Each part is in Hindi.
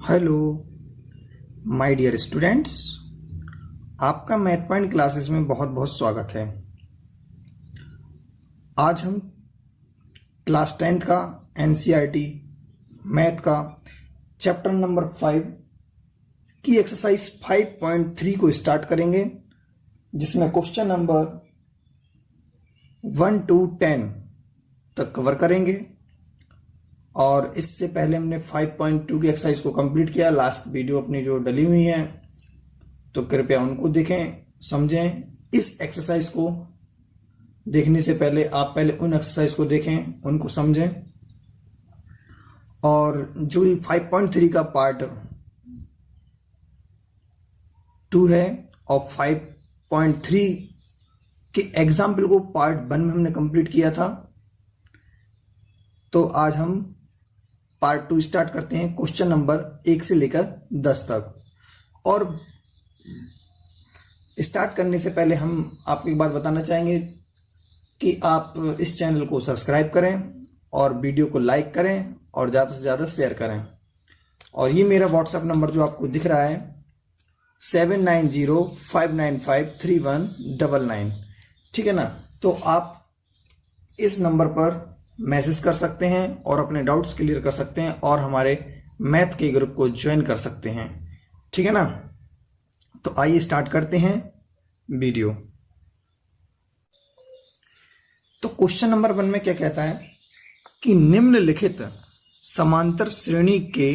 हेलो माय डियर स्टूडेंट्स, आपका मैथ पॉइंट क्लासेस में बहुत बहुत स्वागत है। आज हम क्लास 10th का एनसीईआरटी मैथ का चैप्टर नंबर 5 की एक्सरसाइज 5.3 को स्टार्ट करेंगे, जिसमें क्वेश्चन नंबर 1 to 10 तक कवर करेंगे। और इससे पहले हमने 5.2 की एक्सरसाइज को कंप्लीट किया। लास्ट वीडियो अपनी जो डली हुई है तो कृपया उनको देखें, समझें। इस एक्सरसाइज को देखने से पहले आप पहले उन एक्सरसाइज को देखें, उनको समझें। और जो 5.3 का पार्ट 2 है और 5.3 के एग्जाम्पल को पार्ट 1 में हमने कंप्लीट किया था, तो आज हम पार्ट 2 स्टार्ट करते हैं क्वेश्चन नंबर 1 से लेकर 10 तक। और स्टार्ट करने से पहले हम आपको एक बात बताना चाहेंगे कि आप इस चैनल को सब्सक्राइब करें और वीडियो को लाइक करें और ज़्यादा से ज़्यादा शेयर करें। और ये मेरा व्हाट्सएप नंबर जो आपको दिख रहा है 7905953199, ठीक है ना। तो आप इस नंबर पर मैसेज कर सकते हैं और अपने डाउट्स क्लियर कर सकते हैं और हमारे मैथ के ग्रुप को ज्वाइन कर सकते हैं, ठीक है ना। तो आइए स्टार्ट करते हैं वीडियो। तो क्वेश्चन नंबर 1 में क्या कहता है कि निम्नलिखित समांतर श्रेणी के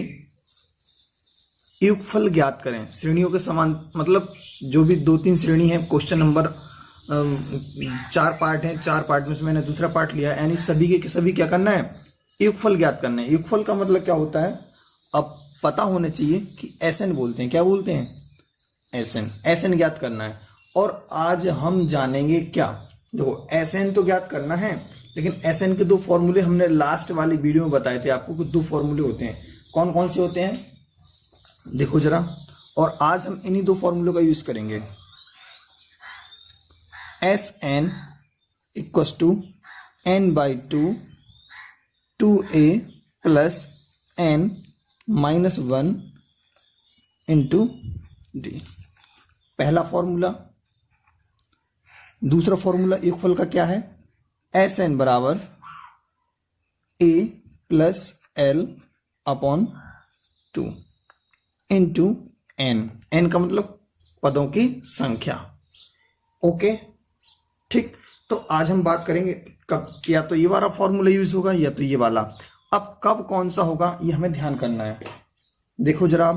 योगफल ज्ञात करें। श्रेणियों के समान मतलब जो भी 2-3 श्रेणी है, क्वेश्चन नंबर 4 पार्ट हैं, 4 पार्ट में से मैंने दूसरा पार्ट लिया है, यानी सभी के सभी क्या करना है, योगफल ज्ञात करना है। योगफल का मतलब क्या होता है, अब पता होना चाहिए कि एसएन बोलते हैं, क्या बोलते हैं, एसएन। एसएन ज्ञात करना है। और आज हम जानेंगे क्या, देखो एसएन तो ज्ञात करना है, लेकिन एसएन के 2 फॉर्मूले हमने लास्ट वाली वीडियो में बताए थे आपको कि 2 फॉर्मूले होते हैं। कौन कौन से होते हैं देखो जरा, और आज हम इन्हीं 2 फॉर्मूलों का यूज करेंगे। Sn equals to n/2 2a plus n minus 1 into D, पहला फॉर्मूला। दूसरा फॉर्मूला योगफल का क्या है, Sn बराबर a plus l upon 2 into n। n का मतलब पदों की संख्या, ओके ठीक। तो आज हम बात करेंगे कब, या तो ये वाला फॉर्मूला यूज होगा या तो ये वाला। अब कब कौन सा होगा ये हमें ध्यान करना है। देखो जरा,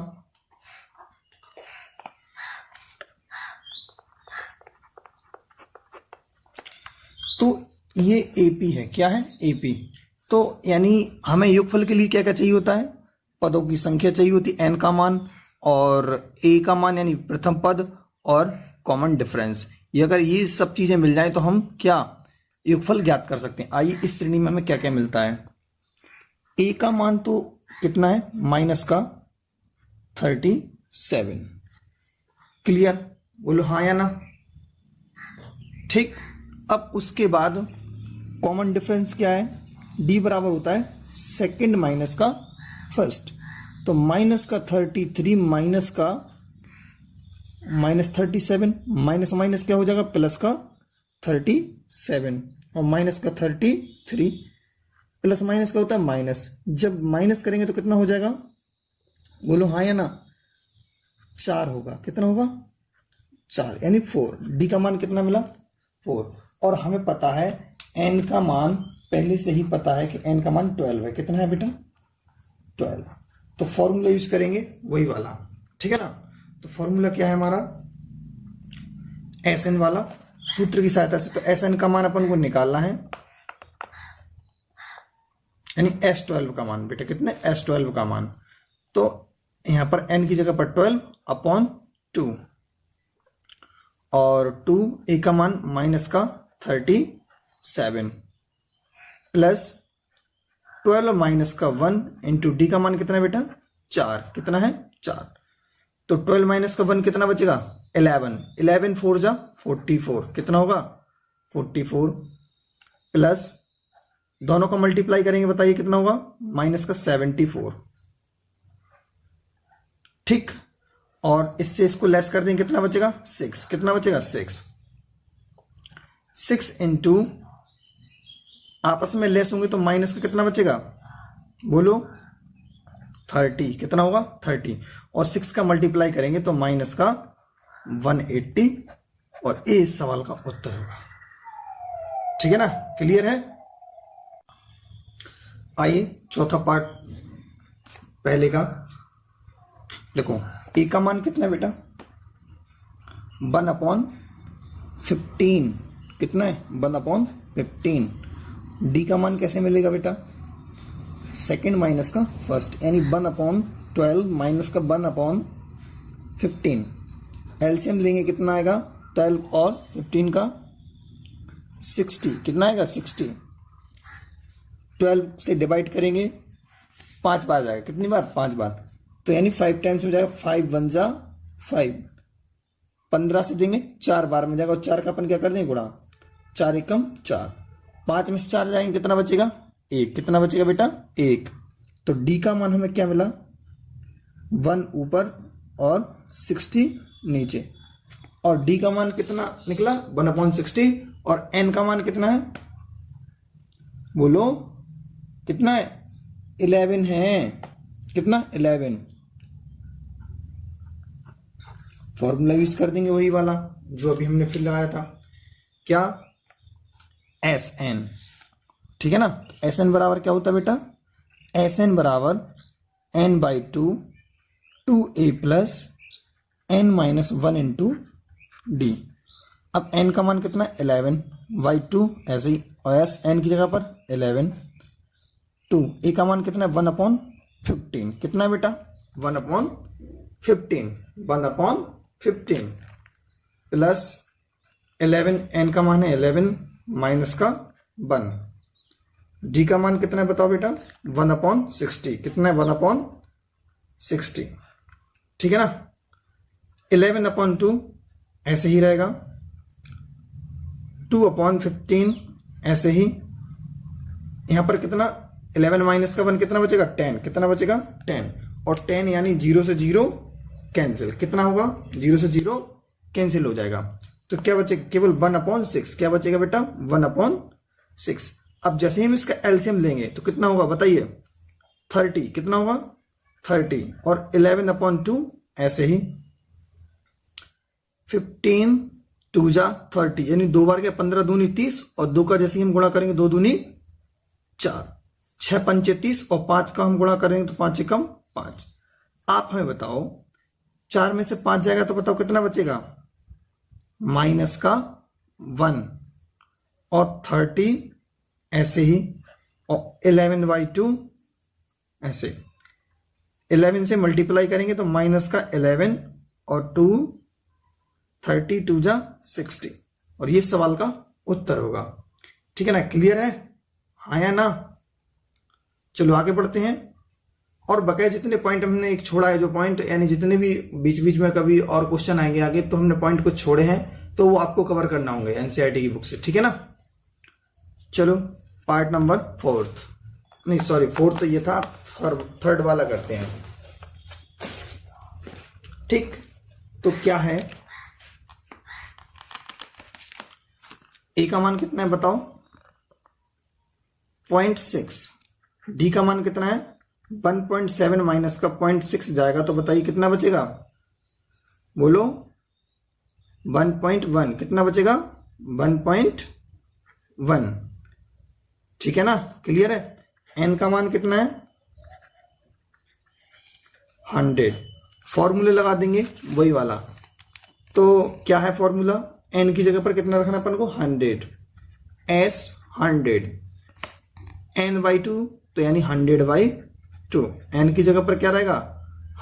तो ये एपी है, क्या है, एपी। तो यानी हमें योगफल के लिए क्या क्या चाहिए होता है, पदों की संख्या चाहिए होती है, एन का मान और ए का मान यानी प्रथम पद और कॉमन डिफरेंस। ये अगर ये सब चीजें मिल जाए तो हम क्या योगफल ज्ञात कर सकते हैं। आइए इस श्रेणी में हमें क्या क्या मिलता है। ए का मान तो कितना है, माइनस का 37। क्लियर, बोलो हाँ या ना, ठीक। अब उसके बाद कॉमन डिफरेंस क्या है, डी बराबर होता है सेकंड माइनस का फर्स्ट। तो माइनस का 33 माइनस का -37, माइनस माइनस क्या हो जाएगा, प्लस का 37 और माइनस का 33, प्लस माइनस का होता है माइनस। जब माइनस करेंगे तो कितना हो जाएगा, बोलो हाँ या ना, 4 होगा। कितना होगा, 4 यानी 4। डी का मान कितना मिला, 4। और हमें पता है एन का मान, पहले से ही पता है कि एन का मान 12 है। कितना है बेटा, 12। तो फॉर्मूला यूज करेंगे वही वाला, ठीक है ना। तो फॉर्मूला क्या है हमारा, एसएन वाला, सूत्र की सहायता से। तो एसएन का मान अपन को निकालना है, यानी S12 का मान। बेटा कितने, S12 का मान। तो यहां पर n की जगह पर 12 अपॉन 2 और 2 ए का मान माइनस का 37 प्लस 12 माइनस का 1 इंटू डी का मान कितना है बेटा, 4। कितना है, 4। तो 12 माइनस का 1 कितना बचेगा, 11। 11 4 जा 44, कितना होगा 44 प्लस दोनों का मल्टीप्लाई करेंगे, बताइए कितना होगा, माइनस का 74 ठीक, और इससे इसको लेस कर देंगे, कितना बचेगा 6, कितना बचेगा 6 इंटू, आपस में लेस होंगे तो माइनस का कितना बचेगा, बोलो 30, कितना होगा 30, और 6 का मल्टीप्लाई करेंगे तो माइनस का 180, और ये इस सवाल का उत्तर होगा। ठीक है ना, क्लियर है। आइए चौथा पार्ट पहले का देखो। ए का मान कितना है बेटा, 1/15, कितना है 1/15। डी का मान कैसे मिलेगा बेटा, सेकंड माइनस का फर्स्ट, यानी 1/12 माइनस का 1/15। एलसीएम लेंगे कितना आएगा, 12 और 15 का 60, कितना आएगा 60। 12 से डिवाइड करेंगे 5 बार जाएगा, कितनी बार 5 बार, तो यानी 5 टाइम्स में जाएगा, 5 1 जा 5, 15 से देंगे 4 बार में जाएगा, और 4 का अपन क्या कर देंगे गुणा, 4 एकम 4, 5 में से 4 जाएंगे कितना बचेगा 1, कितना बचेगा बेटा 1। तो डी का मान हमें क्या मिला, 1 ऊपर और 60 नीचे, और डी का मान कितना निकला 1/60, और एन का मान कितना है, बोलो कितना है 11 है, कितना 11। फॉर्मूला यूज कर देंगे वही वाला जो अभी हमने फिर लगाया था, क्या एस एन, ठीक है ना। एस एन बराबर क्या होता है बेटा, एस एन बराबर n/2 2a plus n-1 into D. अब n का मान कितना 11/2 ऐसे ही, और एस एन की जगह पर 11, 2 ए का मान कितना है 1/15, कितना है बेटा 1/15, 1/15 प्लस 11, एन का मान है 11 माइनस का 1, डी का मान कितना है बताओ बेटा 1/60, कितना है 1/60, ठीक है ना। 11/2 ऐसे ही रहेगा, 2/15 ऐसे ही, यहां पर कितना 11 माइनस का 1 कितना बचेगा 10, कितना बचेगा 10, और 10 यानी 0 से 0 कैंसिल, कितना होगा 0 से 0 कैंसिल हो जाएगा, तो क्या बचेगा केवल 1/6, क्या बचेगा बेटा 1/6। अब जैसे ही हम इसका एलसीएम लेंगे तो कितना होगा बताइए 30, कितना होगा 30, और 11/2 ऐसे ही, 15 2 जा 30, यानी 2 बार के 15 दूनी 30, और 2 का जैसे ही हम गुणा करेंगे 2 दूनी 4, 6 पंचे 30, और 5 का हम गुणा करेंगे तो 5 एकम 5। आप हमें बताओ 4 में से 5 जाएगा तो बताओ कितना बचेगा, माइनस का 1, और 30 ऐसे ही, और 11/2 ऐसे, 11 से मल्टीप्लाई करेंगे तो माइनस का 11, और 2 30 2 जा 60, और ये सवाल का उत्तर होगा। ठीक है ना, क्लियर है, हाँ या ना। चलो आगे बढ़ते हैं, और बकाया जितने पॉइंट हमने एक छोड़ा है, जो पॉइंट यानी जितने भी बीच बीच में कभी और क्वेश्चन आएंगे आगे, तो हमने पॉइंट कुछ छोड़े हैं तो वो आपको कवर करना होंगे एनसीईआरटी की बुक से, ठीक है ना। चलो पार्ट नंबर 4th, नहीं सॉरी 4th तो ये था, थर्ड वाला करते हैं। ठीक, तो क्या है, ए का मान कितना है बताओ 0.6, डी का मान कितना है 1.7 माइनस का 0.6 जाएगा तो बताइए कितना बचेगा, बोलो 1.1, कितना बचेगा 1.1, ठीक है ना, क्लियर है। एन का मान कितना है 100, फॉर्मूले लगा देंगे वही वाला, तो क्या है फॉर्मूला, एन की जगह पर कितना रखना अपन को 100, एस 100, n/2 तो यानी 100/2, एन की जगह पर क्या रहेगा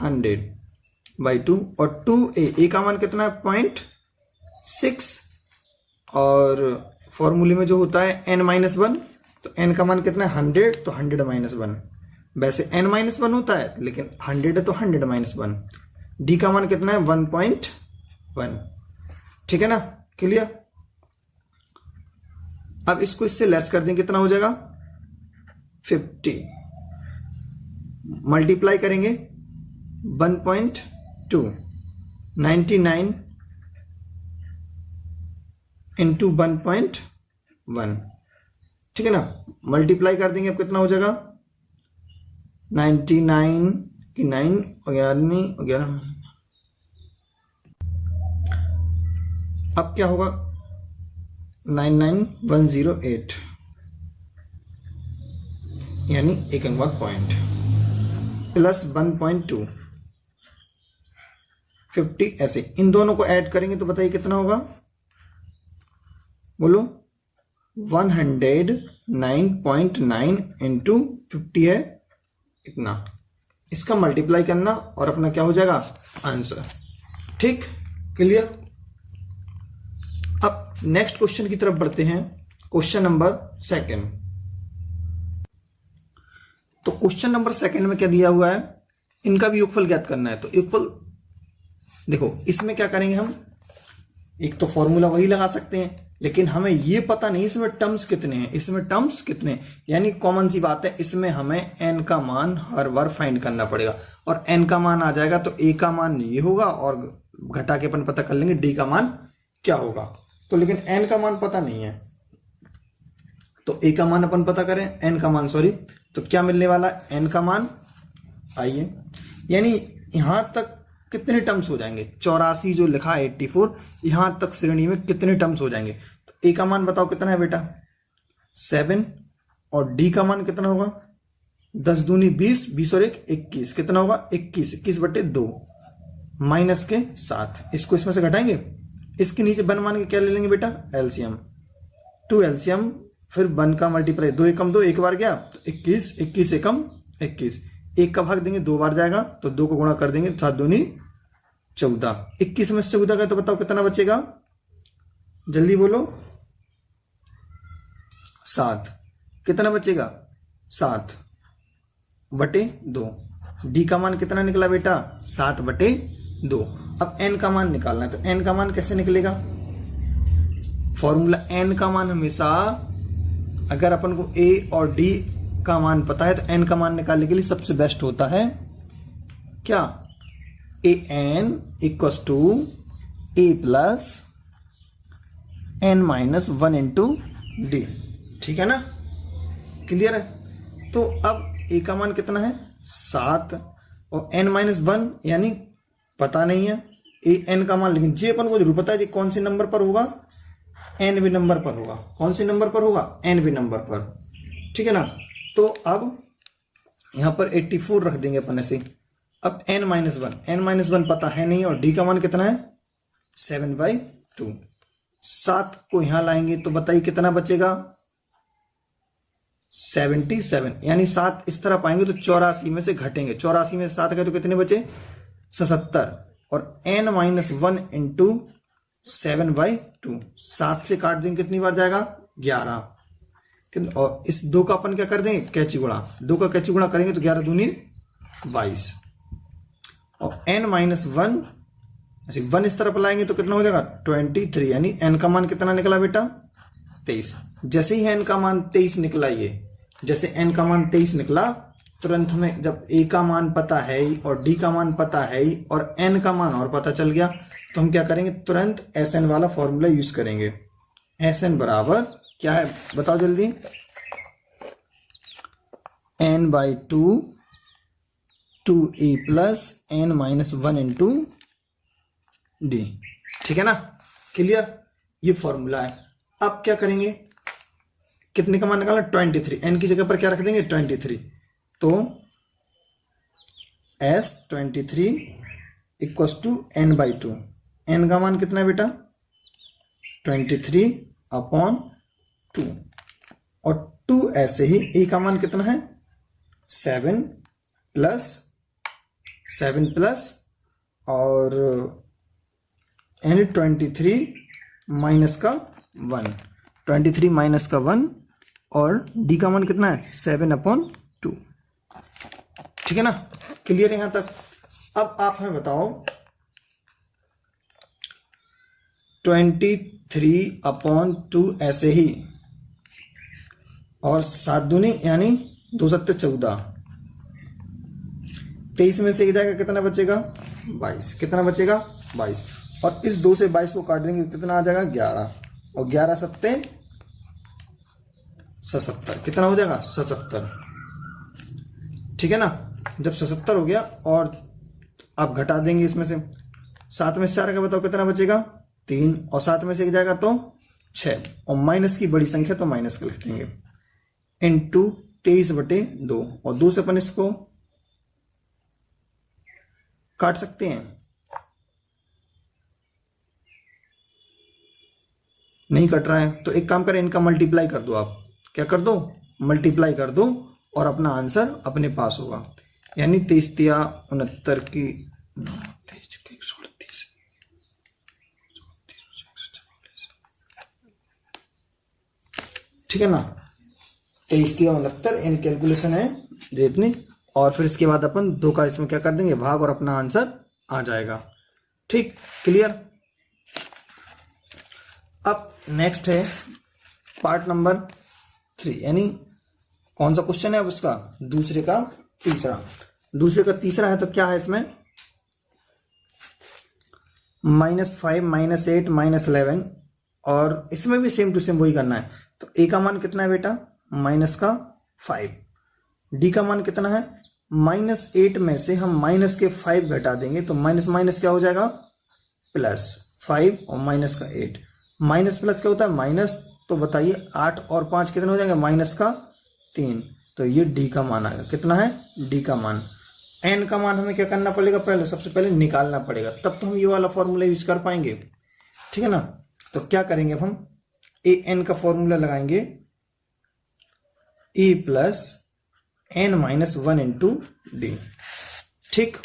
100/2, और 2a का मान कितना है 0.6, और फॉर्मूले में जो होता है n-1, तो n का मान कितना है 100, तो 100-1, वैसे n-1 होता है लेकिन 100 है तो 100-1, डी का मान कितना है 1.1, ठीक है ना, क्लियर। अब इसको इससे लेस कर दें, कितना हो जाएगा 50, मल्टीप्लाई करेंगे 2, 99 इंटू 1.1, ठीक है ना। मल्टीप्लाई कर देंगे, अब कितना हो जाएगा 99 की 9 और 11, अब क्या होगा 99108, यानी 1 अंक बाद पॉइंट प्लस 1.2, 50, ऐसे इन दोनों को ऐड करेंगे तो बताइए कितना होगा, बोलो 109.9 इंटू 50 है इतना, इसका मल्टीप्लाई करना और अपना क्या हो जाएगा आंसर। ठीक, क्लियर। अब नेक्स्ट क्वेश्चन की तरफ बढ़ते हैं, क्वेश्चन नंबर 2। तो क्वेश्चन नंबर 2 में क्या दिया हुआ है, इनका भी योगफल ज्ञात करना है। तो योगफल देखो, इसमें क्या करेंगे हम, एक तो फॉर्मूला वही लगा सकते हैं, लेकिन हमें ये पता नहीं इसमें टर्म्स कितने हैं, इसमें टर्म्स कितने हैं, यानी कॉमन सी बात है, इसमें हमें n का मान हर बार फाइंड करना पड़ेगा। और n का मान आ जाएगा तो a का मान ये होगा और घटा के अपन पता कर लेंगे d का मान क्या होगा। तो लेकिन n का मान पता नहीं है, तो a का मान अपन पता करें, n का मान सॉरी, तो क्या मिलने वाला है n का मान, आइए, यानी यहां तक कितने टर्म्स हो जाएंगे, 84 जो लिखा है 84, यहां तक श्रेणी में कितने टर्म्स हो जाएंगे। तो ए का मान बताओ कितना है बेटा 7, और डी का मान कितना होगा 10 दूनी 20, 20 और 1 21, कितना होगा 21, 21/2 माइनस के 7, इसको इसमें से घटाएंगे, इसके नीचे 1 मान के क्या ले लेंगे बेटा एलसीएम, 2 एलसीएम, फिर 1 का मल्टीप्लाई, 2 एकम 2, एक बार गया तो 21, 21 एकम 21, 1 का भाग देंगे 2 बार जाएगा, तो 2 को गुणा कर देंगे, 7 दूनी 14, 21 में से 14 का तो बताओ कितना बचेगा, जल्दी बोलो 7, कितना बचेगा 7/2, डी का मान कितना निकला बेटा 7/2। अब एन का मान निकालना है, तो एन का मान कैसे निकलेगा, फॉर्मूला एन का मान हमेशा, अगर अपन को ए और डी का मान पता है तो एन का मान निकालने के लिए सबसे बेस्ट होता है क्या, a n equals to a plus n-1 into D, ठीक है ना, क्लियर है। तो अब ए का मान कितना है 7 और n-1 यानी पता नहीं है ए एन का मान, लेकिन जे अपन को जरूर पता है जी कौन से नंबर पर होगा, एन बी नंबर पर होगा, कौन से नंबर पर होगा एन बी नंबर पर, ठीक है ना। तो अब यहां पर 84 रख देंगे अपन ऐसे। अब n-1 पता है नहीं, और d का मान कितना है 7/2, 7 को यहां लाएंगे तो बताइए कितना बचेगा 77, यानी 7 इस तरह पाएंगे तो 84 में से घटेंगे, 84 में से 7 गए तो कितने बचे 77, और n-1 इंटू 7/2, 7 से काट देंगे कितनी बार जाएगा 11, और इस 2 का अपन क्या कर देंगे कैची गुणा, 2 का कैची गुणा करेंगे तो 11 दूनी 22, और n-1 ऐसे 1 इस तरफ लाएंगे तो कितना हो जाएगा 23, यानी n का मान कितना निकला बेटा 23। जैसे ही n का मान 23 निकला, ये जैसे n का मान 23 निकला, तुरंत हमें जब a का मान पता है ही और d का मान पता है ही और n का मान और पता चल गया, तो हम क्या करेंगे तुरंत SN वाला फॉर्मूला यूज करेंगे। SN बराबर क्या है बताओ जल्दी, n/2 2a plus n-1 into D, ठीक है ना, क्लियर, ये फॉर्मूला है। अब क्या करेंगे, कितने का मान निकालना 23, n की जगह पर क्या रख देंगे 23, तो S23 equals to n/2, n का मान कितना है बेटा 23/2, और 2 ऐसे ही a का मान कितना है 7 प्लस और n23 माइनस का 1, 23 माइनस का 1, और d का मान कितना है 7/2, ठीक है ना, क्लियर यहां तक। अब आप हमें बताओ 23/2 ऐसे ही, और 7 दूनी यानी 2 7 14, 23 में से एक जाएगा, कितना बचेगा 22, कितना बचेगा 22, और इस 2 से 22 को काट देंगे कितना आ जाएगा 11, और 11 सत्ते 77, कितना हो जाएगा 77, ठीक है ना। जब 77 हो गया और आप घटा देंगे इसमें से 7 में से 4 का बताओ कितना बचेगा 3, और 7 में से एक जाएगा तो 6, और माइनस की बड़ी संख्या तो माइनस कर लिख देंगे इंटू 23/2, और 2 से अपन इसको काट सकते हैं, नहीं कट रहा है तो एक काम करें, इनका मल्टीप्लाई कर दो, आप क्या कर दो मल्टीप्लाई कर दो, और अपना आंसर अपने पास होगा, यानी 23 तिया 69 की 138, ठीक है ना। 23 तिया 69 इन कैलकुलेशन है जो इतनी, और फिर इसके बाद अपन 2 का इसमें क्या कर देंगे भाग, और अपना आंसर आ जाएगा, ठीक क्लियर। अब नेक्स्ट है पार्ट नंबर 3, यानी कौन सा क्वेश्चन है अब उसका दूसरे का तीसरा है, तो क्या है इसमें -5 -8 -11, और इसमें भी सेम टू सेम वही करना है। तो ए का मान कितना है बेटा -5, डी का मान कितना है -8 में से हम माइनस के 5 घटा देंगे तो माइनस माइनस क्या हो जाएगा +5, और माइनस का 8, माइनस प्लस क्या होता है माइनस, तो बताइए 8 और 5 कितने हो जाएंगे -3, तो ये डी का मान आएगा, कितना है डी का मान। एन का मान हमें क्या करना पड़ेगा, पहले सबसे पहले निकालना पड़ेगा, तब तो हम ये वाला फॉर्मूला यूज कर पाएंगे, ठीक है ना। तो क्या करेंगे अब हम ए एन का फॉर्मूला लगाएंगे, ए प्लस n - 1 इंटू डी, ठीक,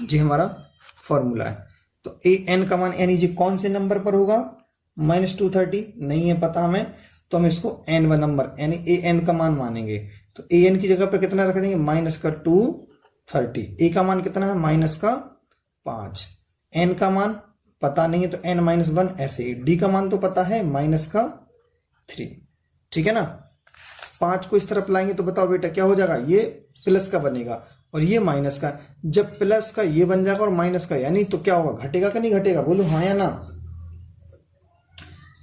जी हमारा फॉर्मूला है। तो ए एन का मान यानी जी कौन से नंबर पर होगा -230 नहीं है पता हमें, तो हम इसको n व नंबर यानी ए एन का मान मानेंगे। तो ए एन की जगह पर कितना रख देंगे -230, ए का मान कितना है -5, n का मान पता नहीं है तो n - 1 ऐसे ही, डी का मान तो पता है -3, ठीक है ना। 5 को इस तरफ लाएंगे तो बताओ बेटा क्या हो जाएगा, ये प्लस का बनेगा और ये माइनस का, जब प्लस का ये बन जाएगा और माइनस का, यानी तो क्या होगा घटेगा कि नहीं घटेगा, बोलो हाँ या ना,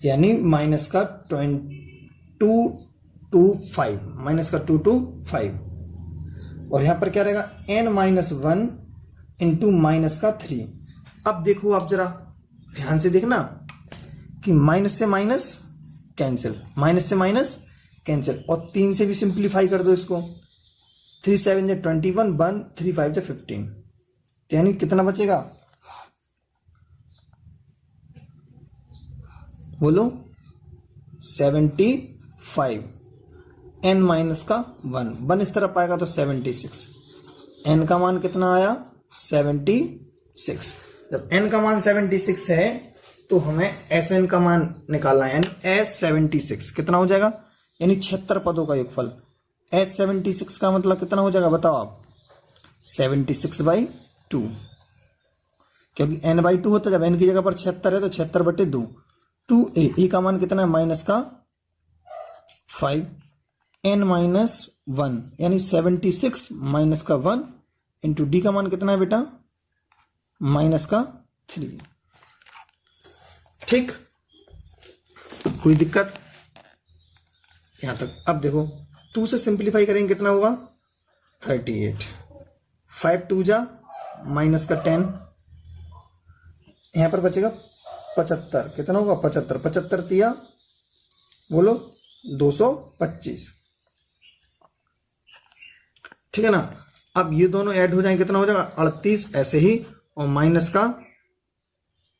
यानी माइनस का 225, माइनस का 225, और यहां पर क्या रहेगा n - 1 इंटू माइनस का 3। अब देखो आप जरा ध्यान से देखना कि माइनस से माइनस कैंसिल, माइनस से माइनस कैंसिल, और 3 से भी सिंप्लीफाई कर दो इसको, 3 7 से 21, 1 3 5 से 15, यानी कितना बचेगा बोलो 75, n माइनस का 1 इस तरफ आएगा तो 76, n का मान कितना आया 76। जब n का मान 76 है तो हमें Sn का मान निकालना है, यानी S76 कितना हो जाएगा, यानी 76 पदों का योगफल। S76 का मतलब कितना हो जाएगा बताओ आप, 76/2, क्योंकि n/2 होता है, जब n की जगह पर 76 है तो 76/2, 2a, e का मान कितना है -5, n - 1 यानी 76 माइनस का 1 इंटू डी का मान कितना है बेटा -3, ठीक, कोई दिक्कत यहां तक। अब देखो 2 से सिंप्लीफाई करेंगे कितना होगा 38, 5 2 जा माइनस का 10, यहां पर बचेगा 75, कितना होगा 75, 75 तिया बोलो 225, ठीक है ना। अब ये दोनों ऐड हो जाएंगे कितना हो जाएगा 38, ऐसे ही, और माइनस का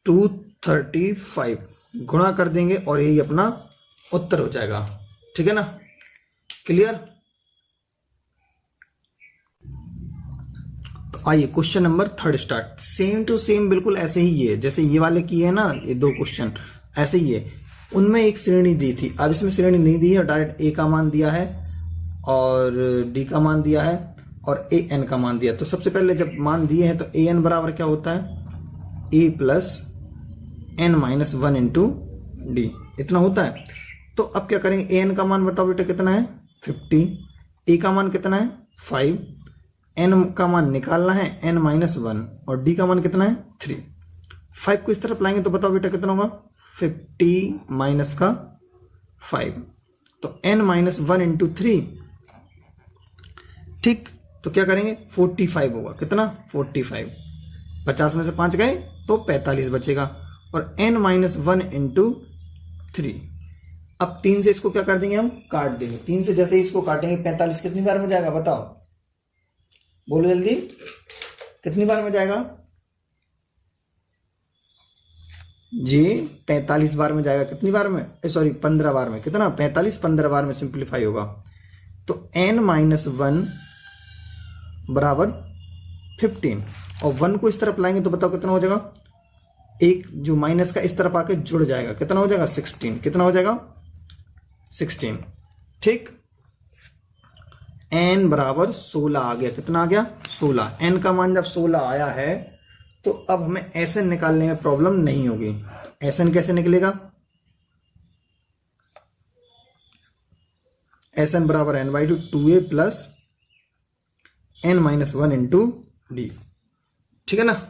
235 गुणा कर देंगे और यही अपना उत्तर हो जाएगा, ठीक है ना, क्लियर। तो आइए question number 3 start, same to same बिल्कुल ऐसे ही है जैसे ये वाले किए है ना, ये 2 क्वेश्चन ऐसे ही है, उनमें एक श्रेणी दी थी, अब इसमें श्रेणी नहीं दी है, डायरेक्ट ए का मान दिया है और डी का मान दिया है और ए एन का मान दिया। तो सबसे पहले जब मान दिए हैं तो ए एन बराबर क्या होता है ए प्लस n - 1 इंटू डी, इतना होता है। तो अब क्या करेंगे, ए एन का मान बताओ बेटा कितना है 50, ए का मान कितना है 5, n का मान निकालना है, n-1, और d का मान कितना है 3। 5 को इस तरफ लाएंगे तो बताओ बेटा कितना होगा, 50 माइनस का 5, तो n-1 इंटू 3, ठीक। तो क्या करेंगे, 45 होगा, कितना 45, 50 में से 5 गए तो 45 बचेगा, और n-1 इंटू 3। अब 3 से इसको क्या कर देंगे, हम काट देंगे। 3 से जैसे ही इसको काटेंगे 45 कितनी बार में जाएगा बताओ, बोलो जल्दी, कितनी बार में जाएगा जी, 45 बार में जाएगा। कितनी बार में, सॉरी 15 बार में, कितना 45, 15 बार में सिंप्लीफाई होगा। तो n-1 बराबर 15, और 1 को इस तरफ लाएंगे तो बताओ कितना हो जाएगा, एक जो माइनस का इस तरफ आके जुड़ जाएगा, कितना हो जाएगा 16, कितना हो जाएगा 16, ठीक। n बराबर 16 आ गया, कितना आ गया 16। n का मान जब 16 आया है तो अब हमें Sn निकालने में प्रॉब्लम नहीं होगी। Sn कैसे निकलेगा, Sn बराबर n/2 2a plus n-1 into D, ठीक है ना।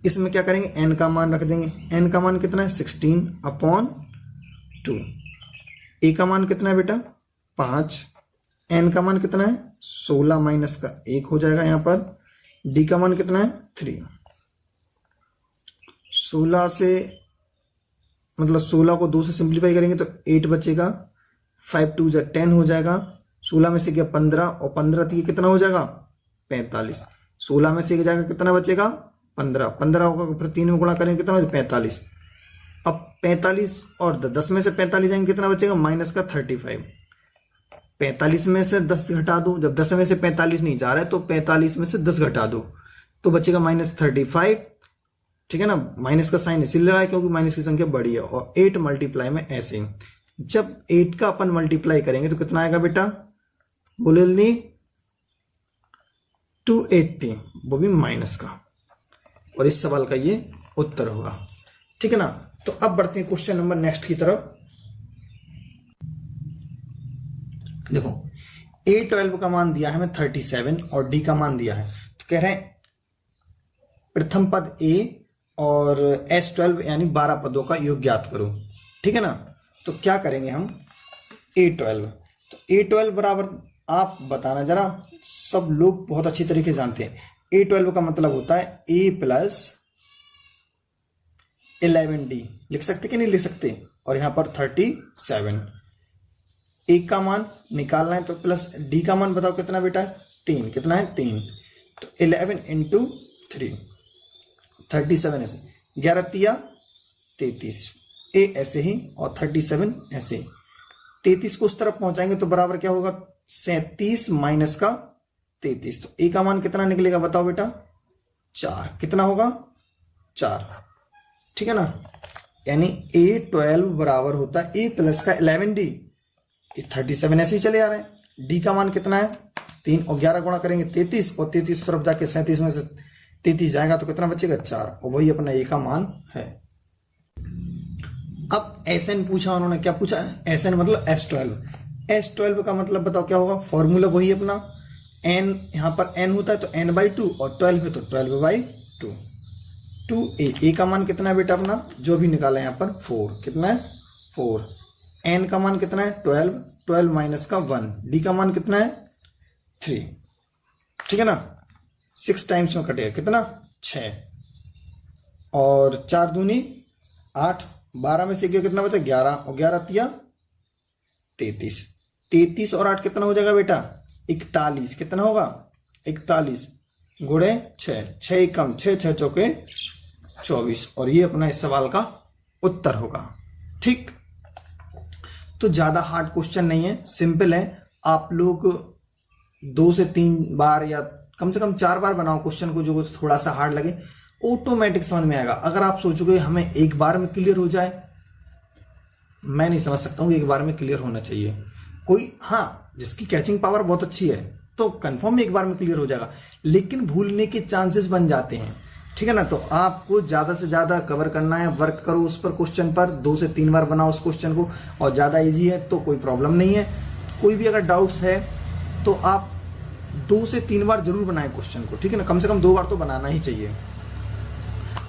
इसमें क्या करेंगे, n का मान रख देंगे, n का मान कितना है 16/2, a का मान कितना है बेटा 5, n का मान कितना है 16 माइनस का 1 हो जाएगा यहाँ पर, d का मान कितना है 3। 16 से मतलब 16 को 2 से सिंप्लीफाई करेंगे तो 8 बचेगा, 5 2 जा 10 हो जाएगा, 16 में से गया 15, और 15 3 कितना हो जाएगा 45, 16 में से जाएगा कितना बचेगा 15, 15 होगा फिर 3 में गुणा करेंगे कितना हो 45। अब 45 और 10 में से 45 जाएंगे कितना बचेगा माइनस का 35, 45 में से 10 घटा दो, जब 10 में से 45 नहीं जा रहा है तो 45 में से 10 घटा दो तो बचेगा -35, ठीक है ना। माइनस का साइन इसीलिए लगाया क्योंकि माइनस की संख्या बड़ी है, और 8 मल्टीप्लाई में ऐसे ही, जब 8 का अपन मल्टीप्लाई करेंगे तो कितना आएगा बेटा, बोले जल्दी 280, वो भी माइनस का, और इस सवाल का ये उत्तर होगा, ठीक है ना। तो अब बढ़ते हैं क्वेश्चन नंबर नेक्स्ट की तरफ। देखो A12 का मान दिया है हमें 37 और D का मान दिया है, तो कह रहे हैं प्रथम पद A और S12 यानी 12 पदों का योग ज्ञात करो, ठीक है ना। तो क्या करेंगे हम, A12, तो A12 बराबर, आप बताना जरा, सब लोग बहुत अच्छी तरीके से जानते हैं A12 का मतलब होता है A प्लस 11D, लिख सकते कि नहीं लिख सकते, और यहां पर 37, A का मान निकालना है तो प्लस D का मान बताओ कितना बेटा है 3, कितना है 3, तो 11 इंटू 3, 37 ऐसे, 11 तिया 33, A ऐसे ही और 37 ऐसे ही, 33 को उस तरफ पहुंचाएंगे तो बराबर क्या होगा 37 माइनस का 33, तो A का मान कितना निकलेगा बताओ बेटा 4, कितना होगा 4, ठीक है ना। यानी A12 बराबर होता है A प्लस का 11D, 37 ऐसे ही चले आ रहे हैं, D का मान कितना है 3, और 11 गुणा करेंगे 33, और 33 तरफ जाके 37 में से 33 जाएगा तो कितना बचेगा 4, और वही अपना A का मान है। अब Sn पूछा उन्होंने, क्या पूछा है Sn मतलब S12, S12 का मतलब बताओ क्या होगा, फॉर्मूला वही अपना, n यहां पर n होता है तो n/2, और 12 है तो 12/2, 2a का मान कितना है बेटा अपना जो भी निकाला है यहाँ पर 4, कितना है 4, n का मान कितना है 12, 12 माइनस का 1, d का मान कितना है 3, ठीक है ना। 6 टाइम्स में कटेगा कितना 6, और 4 दूनी 8, 12 में से गया कितना बचा 11, और 11 तिया 33, 33 और 8 कितना हो जाएगा बेटा 41, कितना होगा 41 गुणे 6, 6 कम 6 6 चौके 24, और ये अपना इस सवाल का उत्तर होगा, ठीक। तो ज्यादा हार्ड क्वेश्चन नहीं है, सिंपल है। आप लोग 2 से 3 बार या कम से कम 4 बार बनाओ क्वेश्चन को, जो थोड़ा सा हार्ड लगे ऑटोमेटिक समझ में आएगा। अगर आप सोचोगे हमें एक बार में क्लियर हो जाए, मैं नहीं समझ सकता हूँ एक बार में क्लियर होना चाहिए। कोई हाँ जिसकी कैचिंग पावर बहुत अच्छी है तो कंफर्म एक बार में क्लियर हो जाएगा, लेकिन भूलने के चांसेस बन जाते हैं, ठीक है ना। तो आपको ज्यादा से ज्यादा कवर करना है, वर्क करो उस पर, क्वेश्चन पर 2 से 3 बार बनाओ उस क्वेश्चन को, और ज्यादा इजी है तो कोई प्रॉब्लम नहीं है। कोई भी अगर डाउट्स है तो आप 2 से 3 बार जरूर बनाए क्वेश्चन को, ठीक है ना, कम से कम 2 बार तो बनाना ही चाहिए।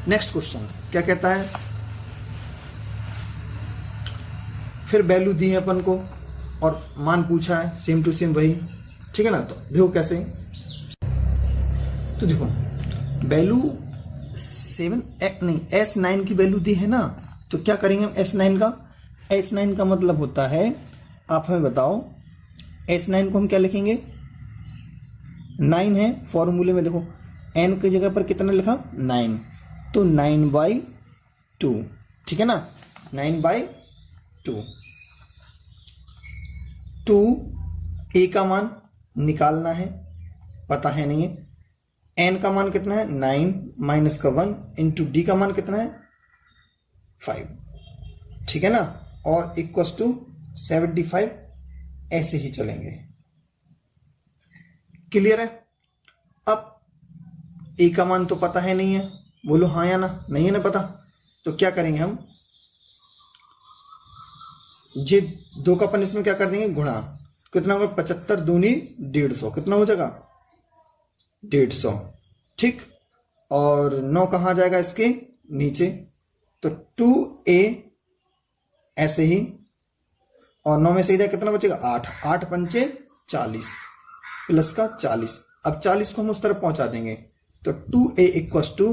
नेक्स्ट क्वेश्चन क्या कहता है, फिर वैल्यू दी है अपन को और मान पूछा है, सेम टू सेम वही, ठीक है ना। तो देखो कैसे, तो देखो वैल्यू S9 की वैल्यू दी है ना, तो क्या करेंगे हम S9 का मतलब होता है, आप हमें बताओ S9 को हम क्या लिखेंगे, 9 है फॉर्मूले में, देखो n की जगह पर कितना लिखा 9, तो 9/2, ठीक है ना, 9/2। तो a का मान निकालना है, पता है नहीं है, n का मान कितना है 9 माइनस का 1 इंटू d का मान कितना है 5, ठीक है ना, और इक्वल्स टू 75, ऐसे ही चलेंगे। क्लियर है। अब a का मान तो पता है नहीं है, बोलो हाँ या ना, नहीं है ना पता, तो क्या करेंगे हम, ये 2 का अपन इसमें क्या कर देंगे गुणा, कितना होगा 75 दूनी 150, कितना हो जाएगा 150, ठीक, और 9 कहाँ जाएगा इसके नीचे, तो 2a ऐसे ही, और 9 में से इधर कितना बचेगा 8, 8 पंचे 40 प्लस का 40, अब 40 को हम उस तरफ पहुंचा देंगे, तो 2a इक्वल्स टू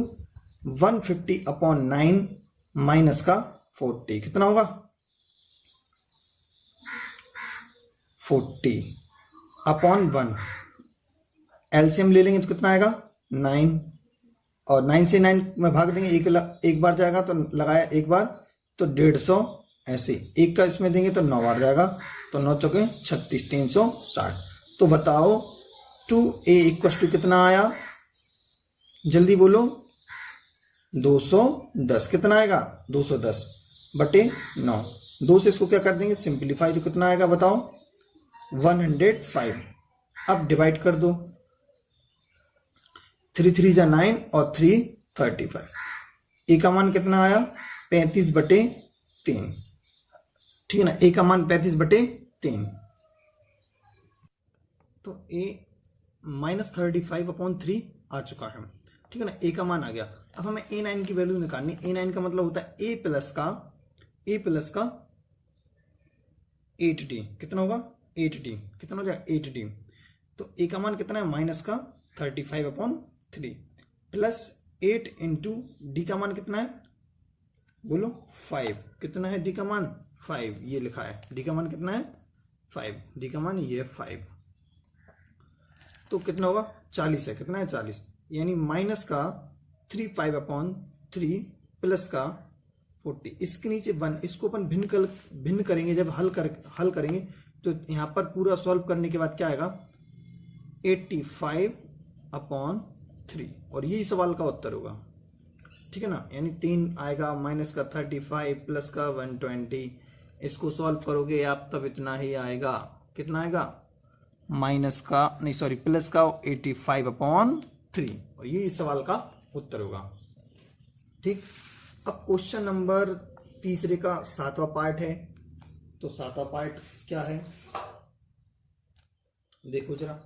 150/9 माइनस का 40, कितना होगा 40/1, एलसीएम ले लेंगे तो कितना आएगा 9, और 9 से 9 में भाग देंगे, एक बार जाएगा तो लगाया एक बार, तो 150, ऐसे एक का इसमें देंगे तो 9 बार जाएगा, तो 9 चौके 36, 360। तो बताओ 2a इक्वल टू कितना आया, जल्दी बोलो 210, कितना आएगा 210/9, 2 से इसको क्या कर देंगे सिंप्लीफाई, तो कितना आएगा बताओ 105। अब डिवाइड कर दो, 3 3 जा 9 और 3 35, ए का मान कितना आया 35/3, ठीक है ना, ए का मान 35/3, तो a -35/3 आ चुका है, ठीक है ना, a का मान आ गया। अब हमें a9 की वैल्यू निकालनी, a9 का मतलब होता है a प्लस का 8d, कितना होगा 8d, कितना हो जाएगा 8d, तो a का मान कितना है -35/3 प्लस 8 इंटू d का मान कितना है, बोलो 5, कितना है d का मान 5, ये लिखा है, d का मान कितना है 5, d का मान ये 5, तो कितना होगा 40 है, कितना है 40, यानी माइनस का 35/3 प्लस का 40, इसके नीचे 1, इसको अपन भिन्न करेंगे, जब हल करेंगे तो यहाँ पर पूरा सॉल्व करने के बाद क्या आएगा 85/3, और यही सवाल का उत्तर होगा, ठीक है ना, यानी 3 आएगा माइनस का 35 प्लस का 120, इसको सॉल्व करोगे आप तब इतना ही आएगा, कितना आएगा प्लस का 85/3, और ये इस सवाल का उत्तर होगा, ठीक। अब क्वेश्चन नंबर 3 का 7वां पार्ट है, तो 7वां पार्ट क्या है देखो जरा,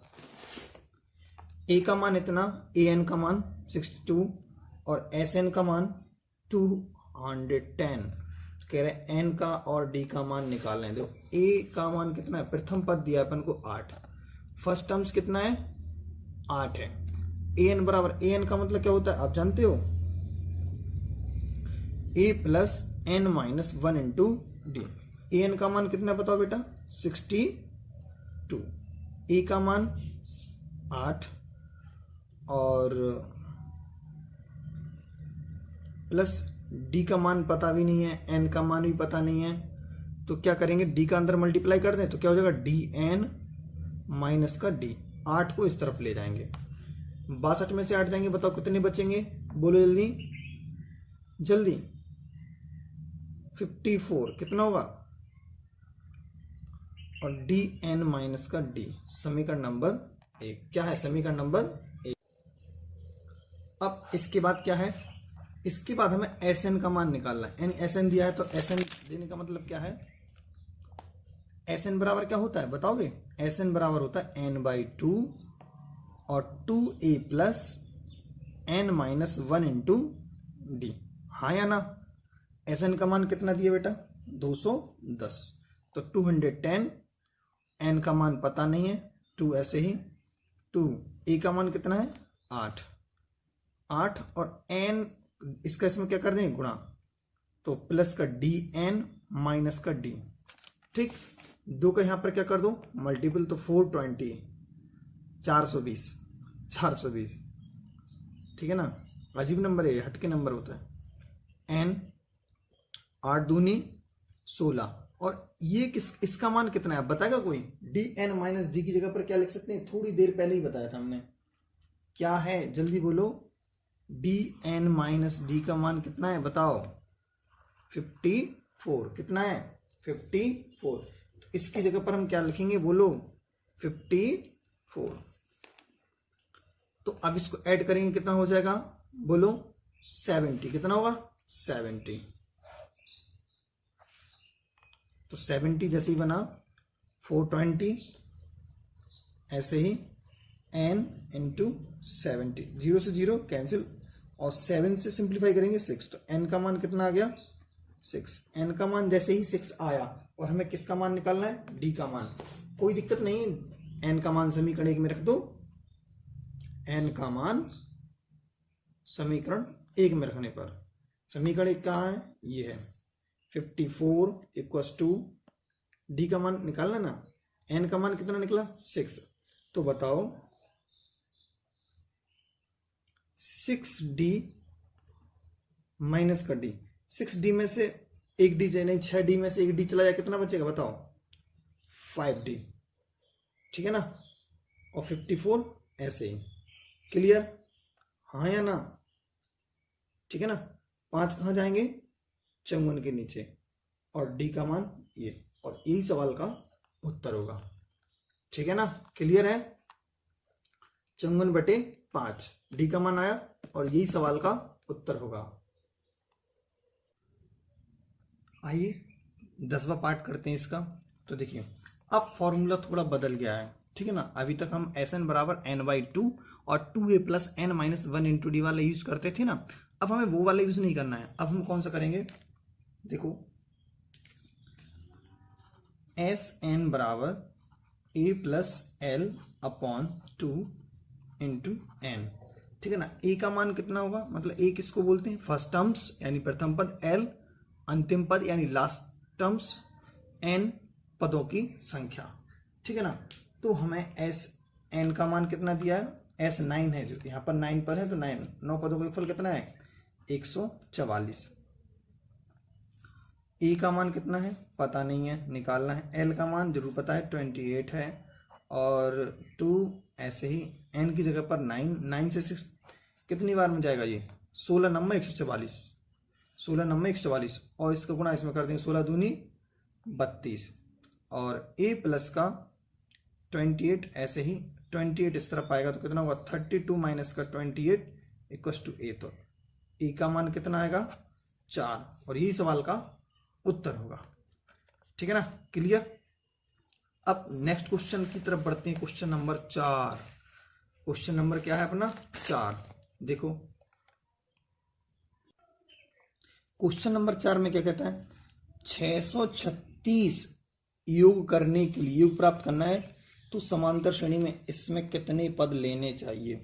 a का मान इतना, an का मान 62 और sn का मान 210, कह रहे n का और d का मान निकालना है। देखो a का मान कितना है, प्रथम पद दिया अपन को 8, फर्स्ट टर्म्स कितना है 8 है, an बराबर, an का मतलब क्या होता है आप जानते हो, a plus n minus 1 into D, an का मान कितना बताओ बेटा 62, a का मान 8 और प्लस d का मान पता भी नहीं है, n का मान भी पता नहीं है, तो क्या करेंगे d का अंदर मल्टीप्लाई कर दें तो क्या हो जाएगा dn माइनस का d, 8 को इस तरफ ले जाएंगे, 62 में से 8 जाएंगे, बताओ कितने बचेंगे, बोलो जल्दी 54, कितना होगा, और dn माइनस का d, समीकरण नंबर 1, क्या है समीकरण नंबर 1। अब इसके बाद क्या है, इसके बाद हमें sn का मान निकालना है, यानी sn दिया है तो sn देने का मतलब क्या है, sn बराबर क्या होता है बताओगे, sn बराबर होता है n/2 और 2a plus n-1 into D. हाँ या ना? Sn का मान कितना दिया बेटा? 210। तो 210, n का मान पता नहीं है, 2 ऐसे ही, 2a का मान कितना है? 8 और n इसका इसमें क्या कर देंगे? गुणा। तो प्लस का dn माइनस का d। ठीक, दो का यहाँ पर क्या कर दो? मल्टीपल। तो 420, 420। ठीक है ना? अजीब नंबर है, हटके नंबर होता है। n 8 दूनी 16। और ये इसका मान कितना है बताएगा कोई? dn माइनस डी की जगह पर क्या लिख सकते हैं? थोड़ी देर पहले ही बताया था हमने। क्या है? जल्दी बोलो। dn माइनस डी का मान कितना है बताओ? 54। कितना है? 54। तो इसकी जगह पर हम क्या लिखेंगे बोलो? 54। तो अब इसको ऐड करेंगे, कितना हो जाएगा बोलो? 70। कितना होगा? 70। तो 70 जैसे ही बना 420, ऐसे ही n इंटू 70, 0 से 0 कैंसिल, और 7 से सिंप्लीफाई करेंगे 6। तो n का मान कितना आ गया? 6। n का मान जैसे ही 6 आया, और हमें किसका मान निकालना है? d का मान। कोई दिक्कत नहीं, n का मान समीकरण 1 में रख दो। n का मान समीकरण 1 में रखने पर, समीकरण 1 कहाँ है? ये है। 54 इक्वस टू डी का मान निकालना ना। n का मान कितना निकला? 6। तो बताओ 6d माइनस का d। 6d में से एक डी नहीं, 6d में से एक डी चला जाए, कितना बचेगा बताओ? 5d। ठीक है ना? और 54 ऐसे ही। क्लियर? हाँ या ना? ठीक है ना? 5 कहाँ जाएंगे? 54 के नीचे, और डी का मान ये, और यही सवाल का उत्तर होगा। ठीक है ना? क्लियर है? 54/5 डी का मान आया, और यही सवाल का उत्तर होगा। आइए 10वां पार्ट करते हैं इसका। तो देखिए, अब फॉर्मूला थोड़ा बदल गया है। ठीक है ना? अभी तक हम Sn बराबर n/2 और 2a plus n-1 into D वाला यूज करते थे ना। अब हमें वो वाला यूज नहीं करना है। अब हम कौन सा करेंगे? देखो, Sn बराबर a plus l upon 2 into n। ठीक है ना? a का मान कितना होगा? मतलब a किसको बोलते हैं? फर्स्ट टर्म्स यानी प्रथम पद, l अंतिम पद यानी लास्ट टर्म्स, n पदों की संख्या। ठीक है ना? तो हमें Sn का मान कितना दिया है? S9 है, जो यहाँ पर 9 पद है, तो 9 पदों का योगफल कितना है? 144। ए का मान कितना है? पता नहीं है, निकालना है। एल का मान जरूर पता है, 28 है, और 2 ऐसे ही। एन की जगह पर 9 से 6 कितनी बार में जाएगा ये? 16 नंबर 144, 16 नंबर 144, और इसका गुणा इसमें कर देंगे, 16 दूनी 32, और ए प्लस का 28 ऐसे ही, 28 इस तरफ आएगा तो कितना होगा? 32 माइनस का 28 इक्वस टू ए। तो ए का मान कितना आएगा? 4, और यही सवाल का उत्तर होगा। ठीक है ना? क्लियर? अब नेक्स्ट क्वेश्चन की तरफ बढ़ते हैं। Question number 4। क्वेश्चन नंबर क्या है अपना? 4। देखो, क्वेश्चन नंबर 4 में क्या कहता है? 636 योग करने के लिए, योग प्राप्त करना है तो समांतर श्रेणी में इसमें कितने पद लेने चाहिए?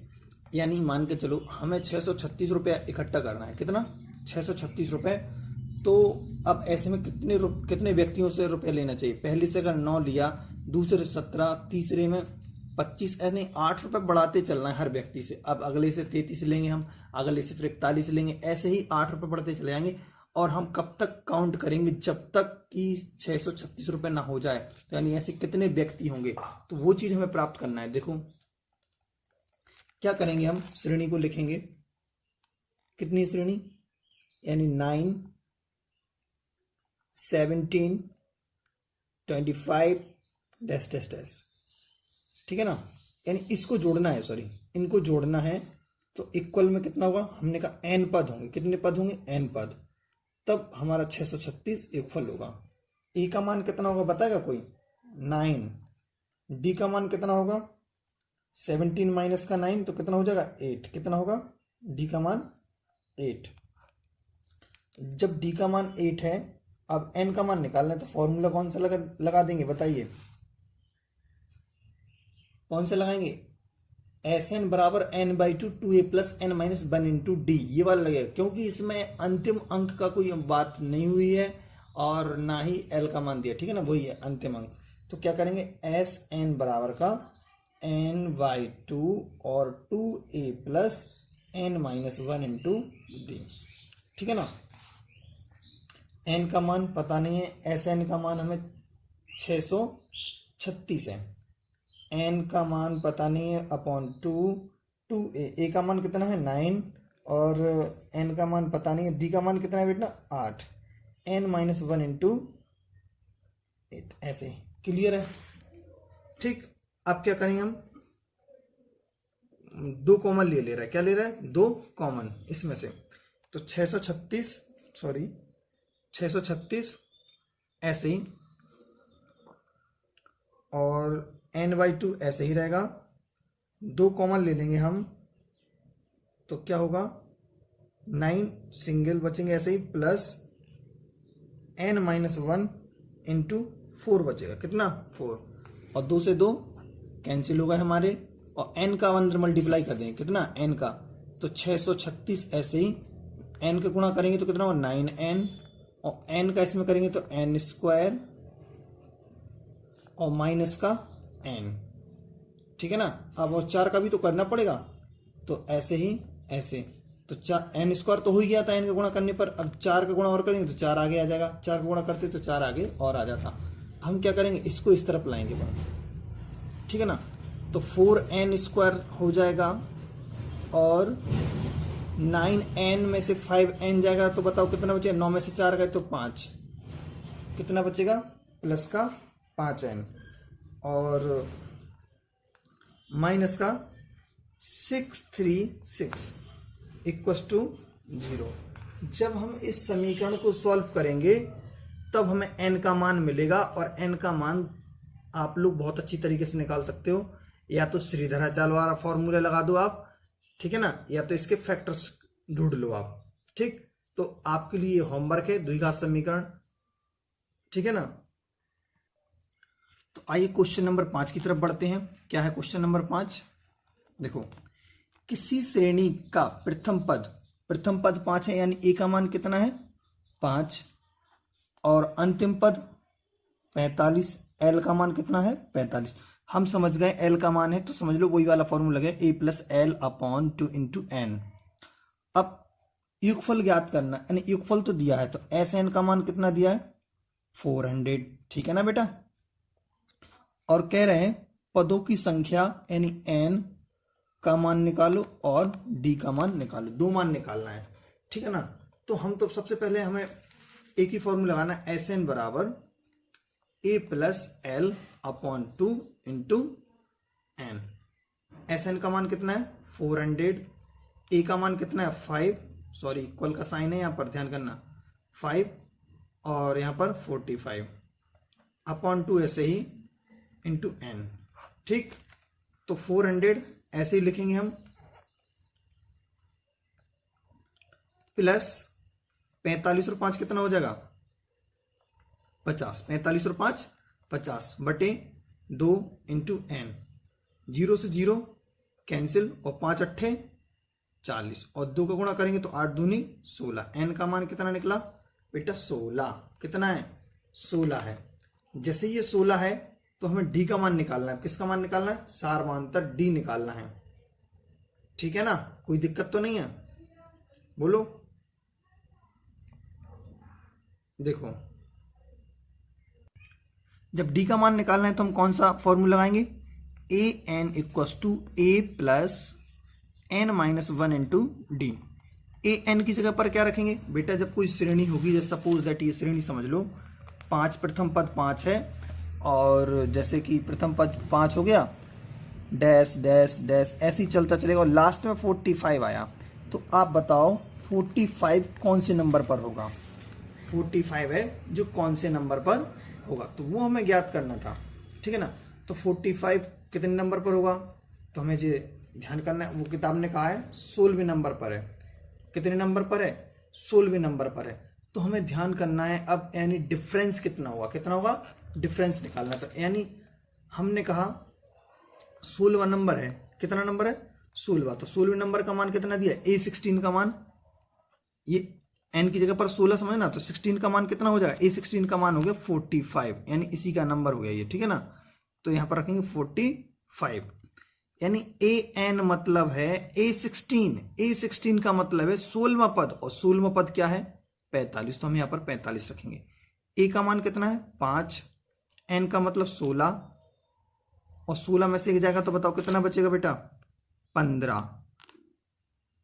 यानी मान के चलो हमें 636 रुपया इकट्ठा करना है। कितना? 636 रुपये। तो अब ऐसे में कितने व्यक्तियों से रुपये लेना चाहिए? पहले से अगर 9 लिया, दूसरे 17, तीसरे में 25, यानी 8 रुपये बढ़ाते चलना है हर व्यक्ति से। अब अगले से 33 लेंगे हम, अगले से फिर 41 लेंगे, ऐसे ही 8 रुपये बढ़ते चले जाएंगे। और हम कब तक काउंट करेंगे? जब तक कि 636 रुपये ना हो जाए। तो यानी ऐसे कितने व्यक्ति होंगे, तो वो चीज हमें प्राप्त करना है। देखो क्या करेंगे हम? श्रेणी को लिखेंगे। कितनी श्रेणी? यानी 9, 17, 25 डैश डैश डैश। ठीक है ना? यानी इसको जोड़ना है, सॉरी इनको जोड़ना है। तो इक्वल में कितना होगा? हमने कहा n पद होंगे। कितने पद होंगे? n पद। तब हमारा 636 योगफल होगा। ए का मान कितना होगा बताएगा कोई? 9। डी का मान कितना होगा? 17 माइनस का 9 तो कितना हो जाएगा 8। कितना होगा डी का मान 8। जब डी का मान 8 है, अब एन का मान निकालना है तो फॉर्मूला कौन सा लगा देंगे बताइए, कौन सा लगाएंगे? एस एन बराबर N by two 2a plus N minus 1 into D, ये वाला लगेगा, क्योंकि इसमें अंतिम अंक का कोई बात नहीं हुई है और ना ही एल का मान दिया, ठीक है ना, वही है अंतिम अंक। तो क्या करेंगे, एस एन बराबर का एन बाई टू और 2a plus N minus 1 into D, ठीक है ना। एन का मान पता नहीं है, एस एन का मान हमें 636 है, एन का मान पता नहीं है अपॉन 2a, ए का मान कितना है 9 और एन का मान पता नहीं है, डी का मान कितना है बेटा 8, एन माइनस 1 इंटू 8, ऐसे क्लियर है। ठीक, अब क्या करेंगे हम, 2 कॉमन ले रहा है, क्या ले रहा है 2 कॉमन इसमें से, तो 636 ऐसे ही, और n/2 ऐसे ही रहेगा, 2 कॉमन ले लेंगे हम तो क्या होगा 9 सिंगल बचेंगे ऐसे ही, प्लस n माइनस 1 इंटू 4 बचेगा, कितना 4, और 2 से 2 कैंसिल होगा हमारे, और n का अंदर मल्टीप्लाई कर देंगे, कितना n का, तो 636 ऐसे ही, n का गुणा करेंगे तो कितना होगा 9n, और n का इसमें करेंगे तो n स्क्वायर और माइनस का n, ठीक है ना। अब और 4 का भी तो करना पड़ेगा, तो ऐसे ही ऐसे, तो 4 n स्क्वायर तो हो ही गया था n का गुणा करने पर, अब 4 का गुणा और करेंगे तो 4 आगे आ जाएगा, 4 का गुणा करते तो 4 आगे और आ जाता। हम क्या करेंगे, इसको इस तरफ लाएंगे बात, ठीक है ना, तो 4n स्क्वायर हो जाएगा और 9n में से 5n जाएगा, तो बताओ कितना बचेगा, 9 में से 4 गए तो 5, कितना बचेगा प्लस का 5n और माइनस का 636 इक्वस टू 0। जब हम इस समीकरण को सॉल्व करेंगे तब हमें n का मान मिलेगा, और n का मान आप लोग बहुत अच्छी तरीके से निकाल सकते हो, या तो श्रीधराचार्य वाला फॉर्मूला लगा दो आप, ठीक है ना, या तो इसके फैक्टर्स ढूंढ लो आप, ठीक। तो आपके लिए होमवर्क है द्विघात समीकरण, ठीक है ना। तो आइए क्वेश्चन नंबर 5 की तरफ बढ़ते हैं। क्या है क्वेश्चन नंबर 5, देखो, किसी श्रेणी का प्रथम पद 5 है, यानी a का मान कितना है 5, और अंतिम पद 45, l का मान कितना है 45। हम समझ गए l का मान है तो समझ लो वही वाला फॉर्मूला है, a plus L upon 2 into N. अब युगफल ज्ञात करना, यानी युगफल तो दिया है, तो एस एन का मान कितना दिया है 400, ठीक है ना बेटा। और कह रहे हैं पदों की संख्या यानी n का मान निकालो और d का मान निकालो, 2 मान निकालना है, ठीक है ना। तो हम तो सबसे पहले हमें एक ही फॉर्मूला लगाना है, एस एन बराबर a plus L upon 2 into N. S N का मान कितना है 400, a का मान कितना है 5, सॉरी इक्वल का साइन है यहाँ पर ध्यान करना, 5 और यहाँ पर 45 अपॉन 2 ऐसे ही इंटू एन, ठीक। तो 400 ऐसे ही लिखेंगे हम, प्लस 45 और 5 कितना हो जाएगा 50, 45 और 5 50 बटे 2 इंटू एन, 0 से 0 कैंसिल और 5 अट्ठे 40 और 2 का गुणा करेंगे तो 8 दूनी 16। एन का मान कितना निकला बेटा 16, कितना है 16 है। जैसे ये 16 है तो हमें डी का मान निकालना है, किसका मान निकालना है सारवांतर डी निकालना है, ठीक है ना, कोई दिक्कत तो नहीं है, बोलो। देखो जब डी का मान निकालना है तो हम कौन सा फॉर्मूला लगाएंगे, a n equals to a plus N minus 1 into d. A n की जगह पर क्या रखेंगे बेटा, जब कोई श्रेणी होगी, जैसे सपोज दैट ये श्रेणी समझ लो 5, प्रथम पद 5 है, और जैसे कि प्रथम पद 5 हो गया, डैश डैश डैश ऐसे ही चलता चलेगा, और लास्ट में 45 आया, तो आप बताओ 45 कौन से नंबर पर होगा, 45 है जो कौन से नंबर पर होगा, तो वो हमें ज्ञात करना था, ठीक है ना। तो 45 कितने नंबर पर होगा, तो हमें जो ध्यान करना है, वो किताब ने कहा है 16वें नंबर पर है। कितने नंबर पर है? 16वें नंबर पर है। तो हमें ध्यान करना है अब, यानी डिफरेंस कितना होगा, कितना होगा, डिफरेंस निकालना। तो यानी हमने कहा 16वां नंबर है, कितना नंबर है, 16वां। तो 16वें नंबर का मान कितना दिया, A16 का मान, ये n की जगह पर 16 समझना, तो 16 का मान कितना हो जाएगा, A16 का मान हो गया 45, यानी इसी का नंबर हो गया ये, ठीक है ना। तो यहां पर रखेंगे 45, यानी an मतलब है A16 का मतलब है 16वां पद, और 16वां पद क्या है, 45, तो हम यहां पर 45 रखेंगे। a का मान कितना है 5, n का मतलब 16, और 16 में से एक जाएगा तो बताओ कितना बचेगा बेटा, 15,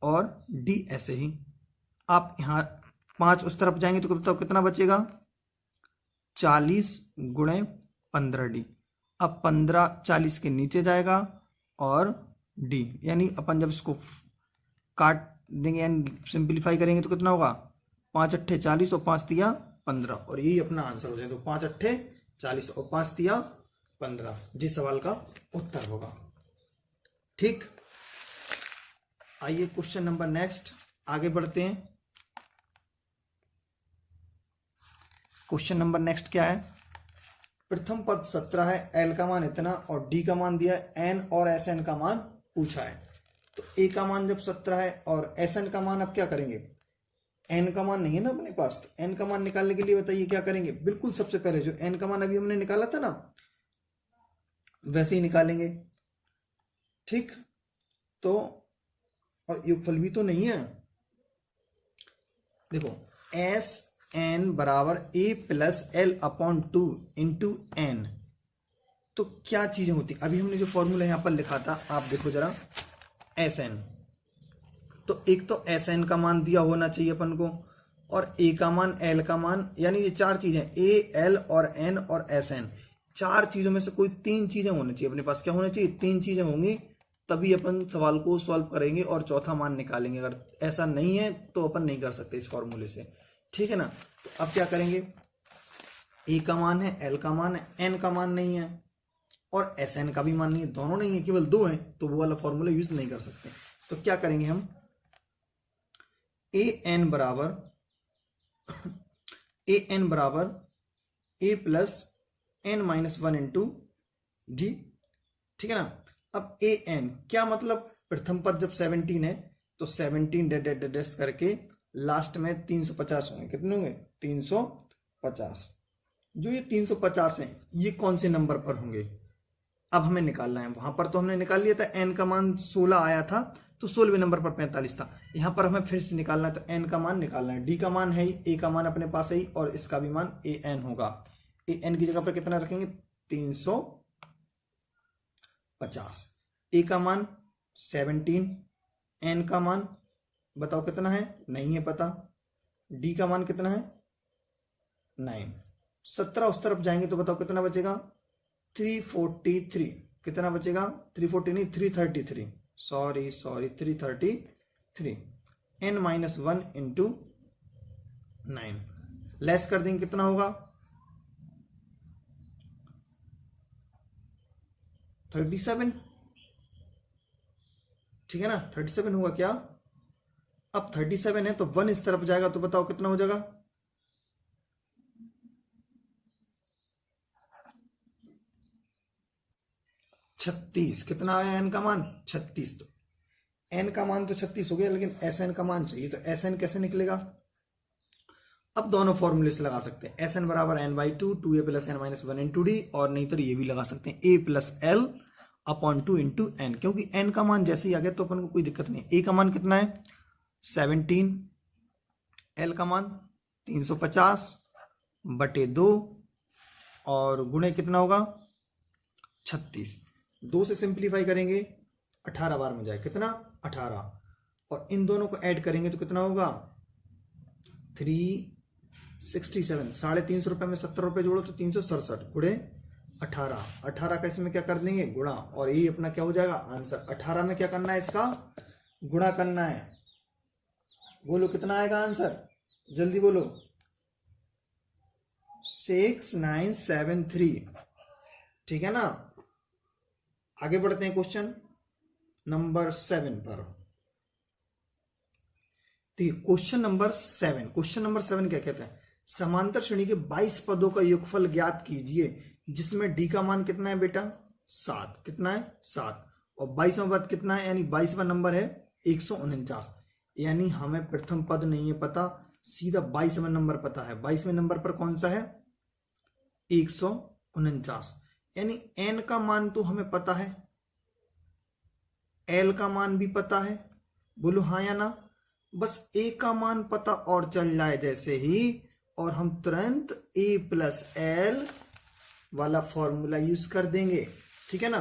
और d ऐसे ही। आप यहां 5 उस तरफ जाएंगे तो बताओ कितना बचेगा, 40 गुणे 15d। अब 15 40 के नीचे जाएगा, और d, यानी अपन जब इसको काट देंगे यानी सिंप्लीफाई करेंगे तो कितना होगा, 5 अट्ठे 40 और 5 तिया 15, और यही अपना आंसर हो जाएगा। तो 5 अट्ठे 40 और 5 तिया 15 जिस सवाल का उत्तर होगा। ठीक, आइए क्वेश्चन नंबर नेक्स्ट आगे बढ़ते हैं। क्वेश्चन नंबर नेक्स्ट क्या है, प्रथम पद 17 है, एल का मान इतना और डी का मान दिया है, एन और एस एन का मान पूछा है। तो ए का मान जब 17 है और एस एन का मान, अब क्या करेंगे, एन का मान नहीं है ना अपने पास, तो एन का मान निकालने के लिए बताइए क्या करेंगे। बिल्कुल सबसे पहले जो एन का मान अभी हमने निकाला था ना, वैसे ही निकालेंगे। ठीक, तो और योगफल भी तो नहीं है, देखो एस एन बराबर a plus L upon 2 into n. तो क्या चीजें होती, अभी हमने जो फॉर्मूला यहां पर लिखा था आप देखो जरा, एस एन, तो एक तो एस एन का मान दिया होना चाहिए अपन को, और ए का मान, एल का मान, यानी ये चार चीजें, ए एल और एन और एस एन, चार चीजों में से कोई तीन चीजें होनी चाहिए अपने पास। क्या होना चाहिए, तीन चीजें होंगी, तभी अपन सवाल को सॉल्व करेंगे और चौथा मान निकालेंगे। अगर ऐसा नहीं है तो अपन नहीं कर सकते इस फॉर्मूले से, ठीक है ना। तो अब क्या करेंगे, ए का मान है, एल का मान है, एन का मान नहीं है, और एस एन का भी मान नहीं है, दोनों नहीं है, केवल दो हैं, तो वो वाला फॉर्मूला यूज नहीं कर सकते। तो क्या करेंगे हम, ए एन बराबर a plus N minus 1 into D, ठीक है ना। अब ए एन क्या मतलब, प्रथम पद जब 17 है तो 17 डेड करके लास्ट में 350 होंगे, कितने होंगे 350। जो ये 350 हैं ये कौन से नंबर पर होंगे, अब हमें निकालना है। वहां पर तो हमने निकाल लिया था, एन का मान 16 आया था, तो 16वें नंबर पर 45 था। यहां पर हमें फिर से निकालना है, तो एन का मान निकालना है, डी का मान है ही, ए का मान अपने पास है ही, और इसका भी मान ए एन होगा। ए एन की जगह पर कितना रखेंगे, 350। ए का मान 17, एन का मान बताओ कितना है, नहीं है पता, डी का मान कितना है 9। 17 उस तरफ जाएंगे तो बताओ कितना बचेगा, 343। कितना बचेगा, 340 नहीं 333, sorry 333। n minus 1 into 9 less कर देंगे, कितना होगा 37, ठीक है ना, 37 होगा क्या। अब 37 है तो 1 इस तरफ जाएगा तो बताओ कितना हो जाएगा, 36। कितना आया एन का मान, 36। तो एन का मान तो 36 हो गया, लेकिन एस एन का मान चाहिए, तो एस एन कैसे निकलेगा। अब दोनों फॉर्मूले से लगा सकते हैं, एस एन बराबर N by 2 a plus N minus 1 into d, और नहीं तो ये भी लगा सकते हैं a plus L upon 2 into n, क्योंकि एन का मान जैसे ही आ गया तो अपन को कोई दिक्कत नहीं। ए का मान कितना है 17, एल का मान 350 बटे 2, और गुणे कितना होगा 36। 2 से सिंप्लीफाई करेंगे 18 बार में जाए, कितना 18, और इन दोनों को ऐड करेंगे तो कितना होगा 367। 350 रुपए में 70 रुपए जोड़ो तो 367 गुणे 18। 18 का इसमें क्या कर देंगे गुणा, और यही अपना क्या हो जाएगा आंसर। 18 में क्या करना है, इसका गुणा करना है। बोलो कितना आएगा आंसर, जल्दी बोलो, 6973, ठीक है ना। आगे बढ़ते हैं क्वेश्चन नंबर 7 पर। तो ये क्वेश्चन नंबर 7, क्वेश्चन नंबर 7 क्या कहता है, समांतर श्रेणी के 22 पदों का योगफल ज्ञात कीजिए जिसमें डी का मान कितना है बेटा 7, कितना है 7, और 22वां पद कितना है, यानी 22वां नंबर है 149, यानी हमें प्रथम पद नहीं है पता, सीधा 22वां नंबर पता है। 22वें नंबर पर कौन सा है 149, यानी n का मान तो हमें पता है, l का मान भी पता है, बोलो हाँ या ना, बस a का मान पता और चल जाए जैसे ही, और हम तुरंत a प्लस एल वाला फॉर्मूला यूज कर देंगे, ठीक है ना।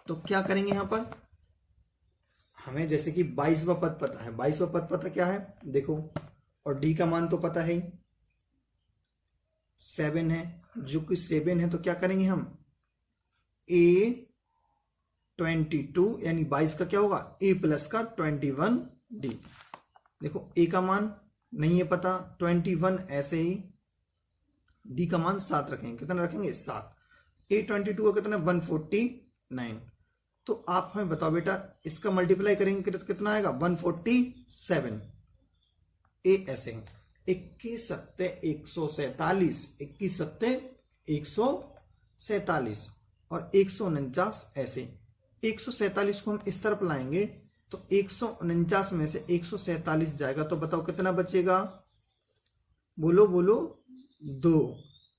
तो क्या करेंगे यहां पर, हमें जैसे कि 22वां पद पता है, 22वां पद पता क्या है देखो, और d का मान तो पता है ही 7 है, जो कि 7 है, तो क्या करेंगे हम a 22 यानी 22 का क्या होगा a प्लस का 21 d। देखो a का मान नहीं है पता 21, ऐसे ही d का मान 7 रखेंगे, कितना रखेंगे 7, a 22 का कितना 149, तो आप हमें बताओ बेटा इसका मल्टीप्लाई करेंगे तो कितना आएगा 147, ए ऐसे ही 21 सत्ते 147, 21 सत्ते 147 और 149 ऐसे, 147 को हम इस तरफ लाएंगे तो 149 में से 147 जाएगा, तो बताओ कितना बचेगा, बोलो बोलो 2,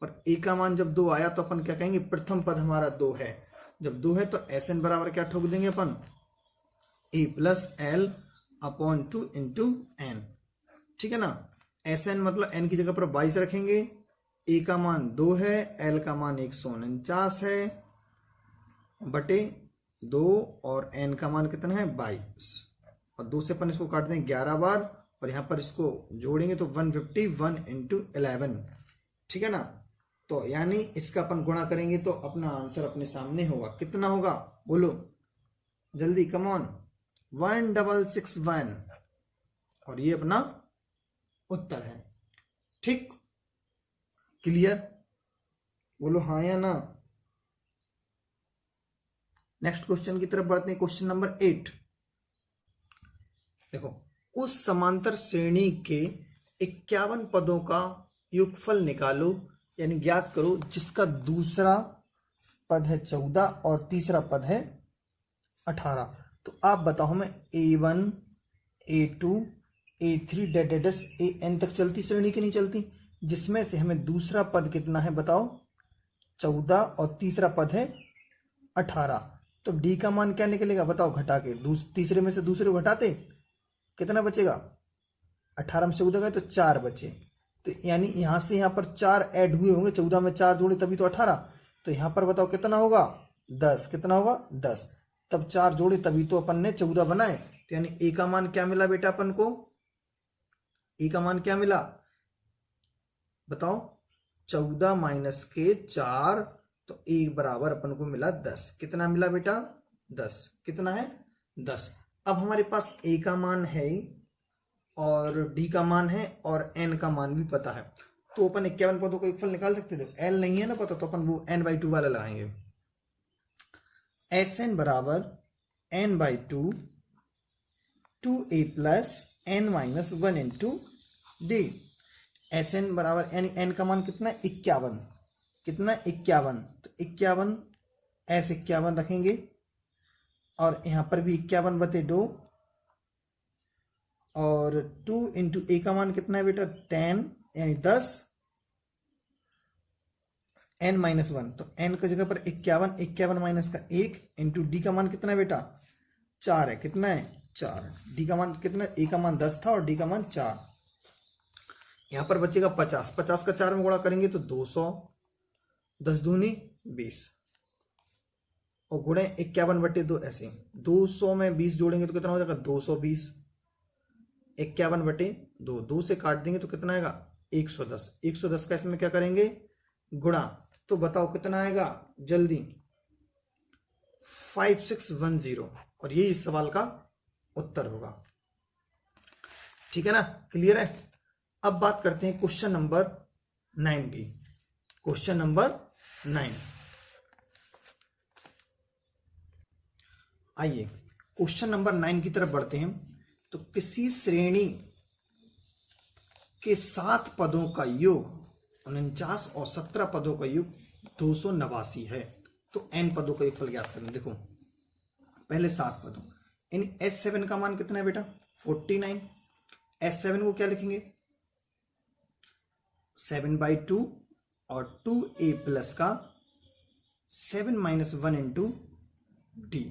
और ए का मान जब 2 आया तो अपन क्या कहेंगे प्रथम पद हमारा 2 है, जब 2 है तो एस एन बराबर क्या ठोक देंगे अपन a plus L upon 2 into n, ठीक है ना। एस एन मतलब एन की जगह पर 22 रखेंगे, ए का मान 2 है, एल का मान 149 है बटे 2, और एन का मान कितना है 22, और 2 से अपन इसको काट देंगे 11 बार, और यहाँ पर इसको जोड़ेंगे तो 151 इंटू 11, ठीक है ना। तो यानी इसका अपन गुणा करेंगे तो अपना आंसर अपने सामने होगा, कितना होगा बोलो जल्दी, कम ऑन 1661, और ये अपना उत्तर है, ठीक क्लियर, बोलो हाँ या ना। नेक्स्ट क्वेश्चन की तरफ बढ़ते हैं, क्वेश्चन नंबर 8। देखो उस समांतर श्रेणी के 51 पदों का योगफल निकालो, यानी ज्ञात करो जिसका दूसरा पद है 14 और तीसरा पद है 18। तो आप बताओ हमें A1 A2 A3 डेडेडस AN तक चलती श्रेणी की नहीं चलती, जिसमें से हमें दूसरा पद कितना है बताओ 14 और तीसरा पद है 18, तो डी का मान क्या निकलेगा बताओ, घटा के तीसरे में से दूसरे को घटाते कितना बचेगा, 18 में 14 गए तो 4 बचे, तो यानी यहां से यहां पर 4 ऐड हुए होंगे, 14 में 4 जोड़े तभी तो 18, तो यहां पर बताओ कितना होगा 10, कितना होगा 10, तब 4 जोड़े तभी तो अपन ने 14 बनाए, तो यानी ए का मान क्या मिला बेटा अपन को, ए का मान क्या मिला बताओ 14 माइनस के 4, तो ए बराबर अपन को मिला 10, कितना मिला बेटा 10, कितना है 10। अब हमारे पास ए का मान है और डी का मान है और एन का मान भी पता है, तो अपन 51 पदों का योगफल निकाल सकते थे, एल नहीं है ना पता तो अपन वो n/2 वाला लगाएंगे, एस एन बराबर n/2 2a plus n minus 1 into D, S N बराबर यानी एन का मान कितना 51, कितना 51, तो 51 ऐसे 51 रखेंगे, और यहां पर भी 51/2, और 2 इंटू ए का मान कितना है बेटा 10 यानी 10 n माइनस 1, तो n की जगह पर 51, 51 माइनस का 1 इंटू डी का मान कितना है बेटा 4 है, कितना है 4, डी का मान कितना, ए का मान 10 था और डी का मान 4, यहां पर बचेगा 50, 50 का 4 में गुणा करेंगे तो 200, 10 दूनी 20, और गुणे 51/2 ऐसे, 200 में 20 जोड़ेंगे तो कितना हो जाएगा 220, 51/2, 2 से काट देंगे तो कितना आएगा 110, 110 का इसमें क्या करेंगे गुणा, तो बताओ कितना आएगा जल्दी 5610, और ये इस सवाल का उत्तर होगा, ठीक है ना, क्लियर है। अब बात करते हैं क्वेश्चन नंबर 9 की, क्वेश्चन नंबर 9, आइए क्वेश्चन नंबर 9 की तरफ बढ़ते हैं। तो किसी श्रेणी के 7 पदों का योग 49 और 17 पदों का योग 289 है, तो n पदों का योगफल ज्ञात करना। देखो पहले 7 पदों, यानी S7 का मान कितना है बेटा 49। S7 को क्या लिखेंगे 7/2 और 2a प्लस का 7 - 1 इंटू डी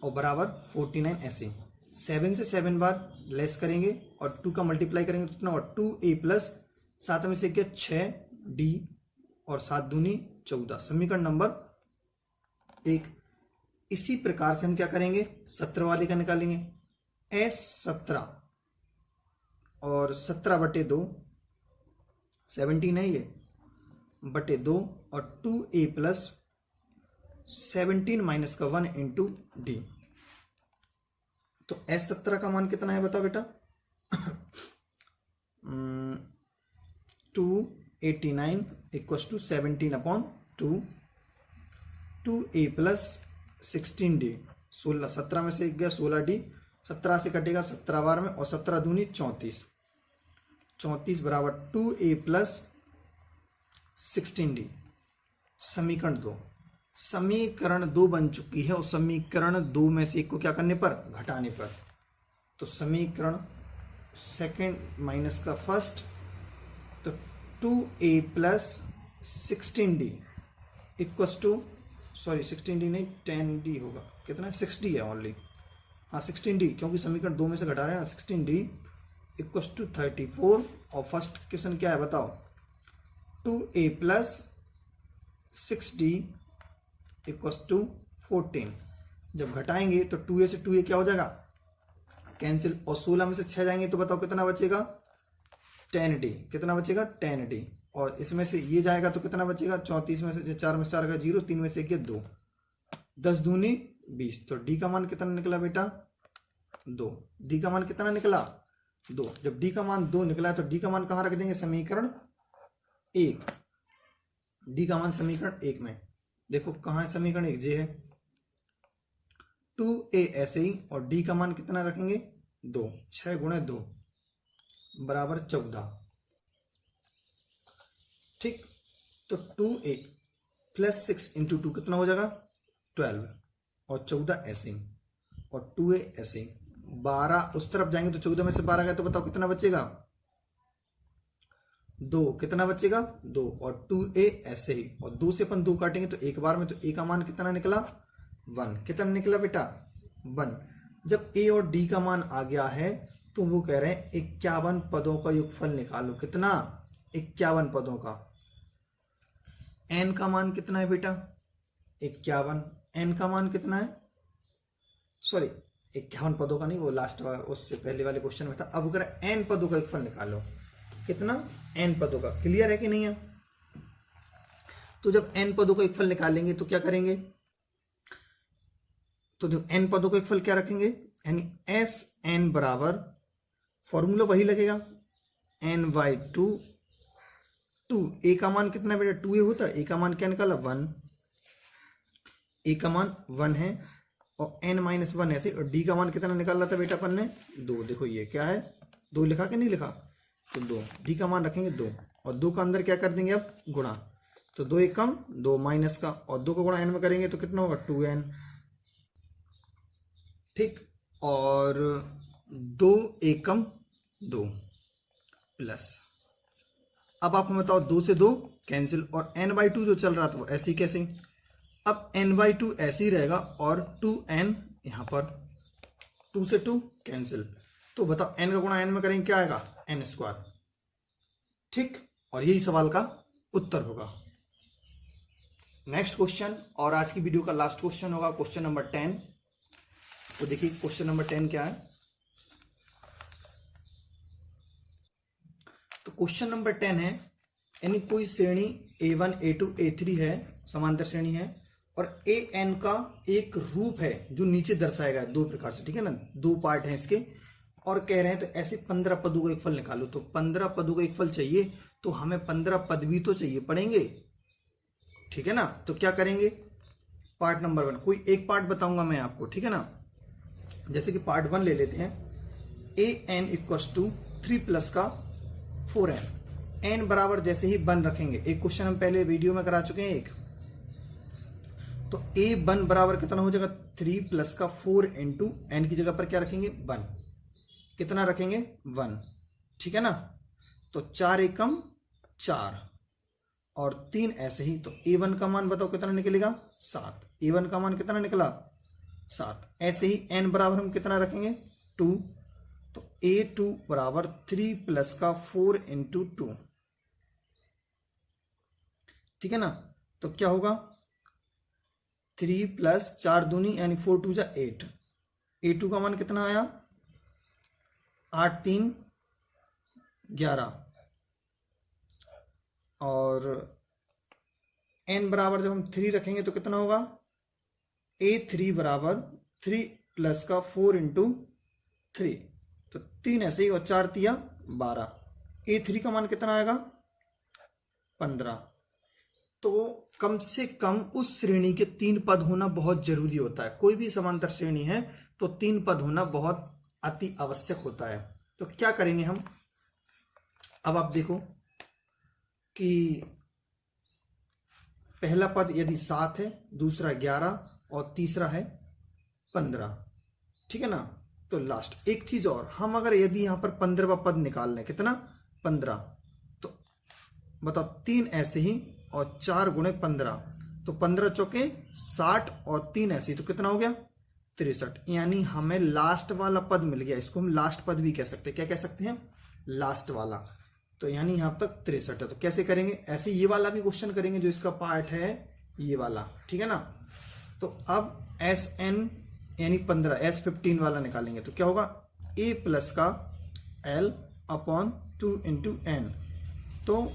और बराबर 49 ऐसे 7 से 7 बार लेस करेंगे और 2 का मल्टीप्लाई करेंगे तो कितना होगा 2a प्लस 7 में से क्या 6d और 7 दूनी 14, समीकरण नंबर 1। इसी प्रकार से हम क्या करेंगे 17 वाले का निकालेंगे। S17 और 17/2 17 है ये बटे 2 और 2a प्लस 17 माइनस का 1 इंटू डी। तो S17 का मान कितना है बताओ बेटा 289 equals to 17/2 2a plus 16d 16 17 में से गया 16d 17 से कटेगा 17 बार में और 17 दूनी 34 34 बराबर 2a प्लस 16d। समीकरण 2, समीकरण 2 बन चुकी है और समीकरण 2 में से एक को क्या करने पर घटाने पर, तो समीकरण सेकंड माइनस का फर्स्ट तो 2a plus 16d equals to sorry 16d नहीं 10d होगा, कितना 6d है ओनली, हाँ 16d क्योंकि समीकरण 2 में से घटा रहे हैं ना 16d इक्वस टू 34। और फर्स्ट क्वेश्चन क्या है बताओ 2a plus 6d equals to 14। जब घटाएंगे तो 2a से 2a क्या हो जाएगा कैंसिल और 16 में से 6 जाएंगे तो बताओ कितना बचेगा 10d, कितना बचेगा 10d और इसमें से ये जाएगा तो कितना बचेगा 34 में से 4 में 4 का 0 3 में से 1 2 10 दूनी 20। तो d का मान कितना निकला बेटा 2, d का मान कितना निकला 2। जब d का मान 2 निकला तो d का मान कहाँ रख देंगे समीकरण 1, d का मान समीकरण 1 में। देखो कहाँ है समीकरण 1 जे है 2a ऐसे ही और d का मान कितना रखेंगे 2 6 गुणे 2 बराबर 14, ठीक। तो 2a प्लस 6 इंटू 2 कितना हो जाएगा 12 और 14 ऐसे ही और 2a ऐसे ही 12 उस तरफ जाएंगे तो 14 में से 12 गए तो बताओ कितना बचेगा 2, कितना बचेगा 2 और 2a ऐसे ही और 2 से अपन 2 काटेंगे तो एक बार में, तो a का मान कितना निकला 1, कितना निकला बेटा 1। जब a और d का मान आ गया है तो वो कह रहे हैं 51 पदों का योगफल निकालो, कितना 51 पदों का। n का मान कितना है बेटा 51, n का मान कितना है सॉरी 51 पदों का नहीं, वो लास्ट उससे पहले वाले क्वेश्चन में था। अब अगर n पदों का योगफल निकालो कितना n पदों का, क्लियर है कि नहीं है। तो जब n पदों का योगफल निकालेंगे तो क्या करेंगे, तो जो n पदों का योगफल क्या रखेंगे यानी Sn बराबर फॉर्मूला वही लगेगा n/2 2 a का मान कितना बेटा 2a होता है, a का मान क्या निकाला 1, a का मान 1 है और n-1 ऐसे और d का मान कितना निकाला था बेटा अपन ने 2। देखो ये क्या है 2 लिखा कि नहीं लिखा, तो 2 d का मान रखेंगे 2 और 2 का अंदर क्या कर देंगे अब गुणा, तो 2 एक कम 2 माइनस का और 2 का गुणा n में करेंगे तो कितना होगा 2n, ठीक। और 2 एक कम 2 प्लस, अब आप हमें बताओ 2 से 2 कैंसिल और n/2 जो चल रहा था वो ऐसे ही कैसे, अब n/2 ऐसे ही रहेगा और 2n यहां पर 2 से 2 कैंसिल, तो बताओ n का गुणा n में करेंगे क्या आएगा n², ठीक। और यही सवाल का उत्तर होगा। नेक्स्ट क्वेश्चन और आज की वीडियो का लास्ट क्वेश्चन होगा क्वेश्चन नंबर 10। तो देखिए क्वेश्चन नंबर 10 क्या है, तो क्वेश्चन नंबर 10 है यानी कोई श्रेणी A1 A2 A3 है, समांतर श्रेणी है और an का एक रूप है जो नीचे दर्शाया गया 2 प्रकार से, ठीक है ना, 2 पार्ट हैं इसके और कह रहे हैं तो ऐसे 15 पदों का योगफल निकालो। तो 15 पदों का योगफल चाहिए तो हमें 15 पद भी तो चाहिए पड़ेंगे, ठीक है ना। तो क्या करेंगे पार्ट नंबर 1, कोई एक पार्ट बताऊंगा मैं आपको, ठीक है ना। जैसे कि पार्ट 1 ले लेते हैं। A N equals to 3 plus का 4n, n बराबर जैसे ही 1 रखेंगे, एक क्वेश्चन हम पहले वीडियो में करा चुके हैं एक, तो a1 बराबर कितना हो जाएगा 3 प्लस का 4 इंटू एन की जगह पर क्या रखेंगे 1, कितना रखेंगे 1, ठीक है ना। तो 4 एकम 4 और 3 ऐसे ही, तो a1 का मान बताओ कितना निकलेगा 7, a1 का मान कितना निकला 7। ऐसे ही n बराबर हम कितना रखेंगे 2, तो a2 बराबर 3 प्लस का 4 इंटू 2, ठीक है ना। तो क्या होगा 3 प्लस 4 दूनी यानी 4 2 जा 8, a2 का मान कितना आया 8 3 11, और n बराबर जब हम 3 रखेंगे तो कितना होगा a3 बराबर 3 प्लस का 4 इंटू 3, तो 3 ऐसे ही, और 4 तिया 12, a3 का मान कितना आएगा 15। तो कम से कम उस श्रेणी के 3 पद होना बहुत जरूरी होता है। कोई भी समांतर श्रेणी है तो 3 पद होना बहुत अति आवश्यक होता है। तो क्या करेंगे हम, अब आप देखो कि पहला पद यदि 7 है, दूसरा 11 और तीसरा है 15, ठीक है ना। तो लास्ट एक चीज और, हम अगर यदि यहां पर 15वां पद निकाल लें, कितना 15, तो बताओ 3 ऐसे ही और 4 गुणे 15, तो 15 चौके 60 और 3 ऐसे ही, तो कितना हो गया 63, यानी हमें लास्ट वाला पद मिल गया। इसको हम लास्ट पद भी कह सकते हैं, क्या कह सकते हैं लास्ट वाला। तो यानी यहां तक 63 है। तो कैसे करेंगे, ऐसे ये वाला भी क्वेश्चन करेंगे जो इसका पार्ट है ये वाला, ठीक है ना। तो अब एस एन यानी 15 S15 वाला निकालेंगे तो क्या होगा a प्लस का l अपॉन 2 इंटू एन। तो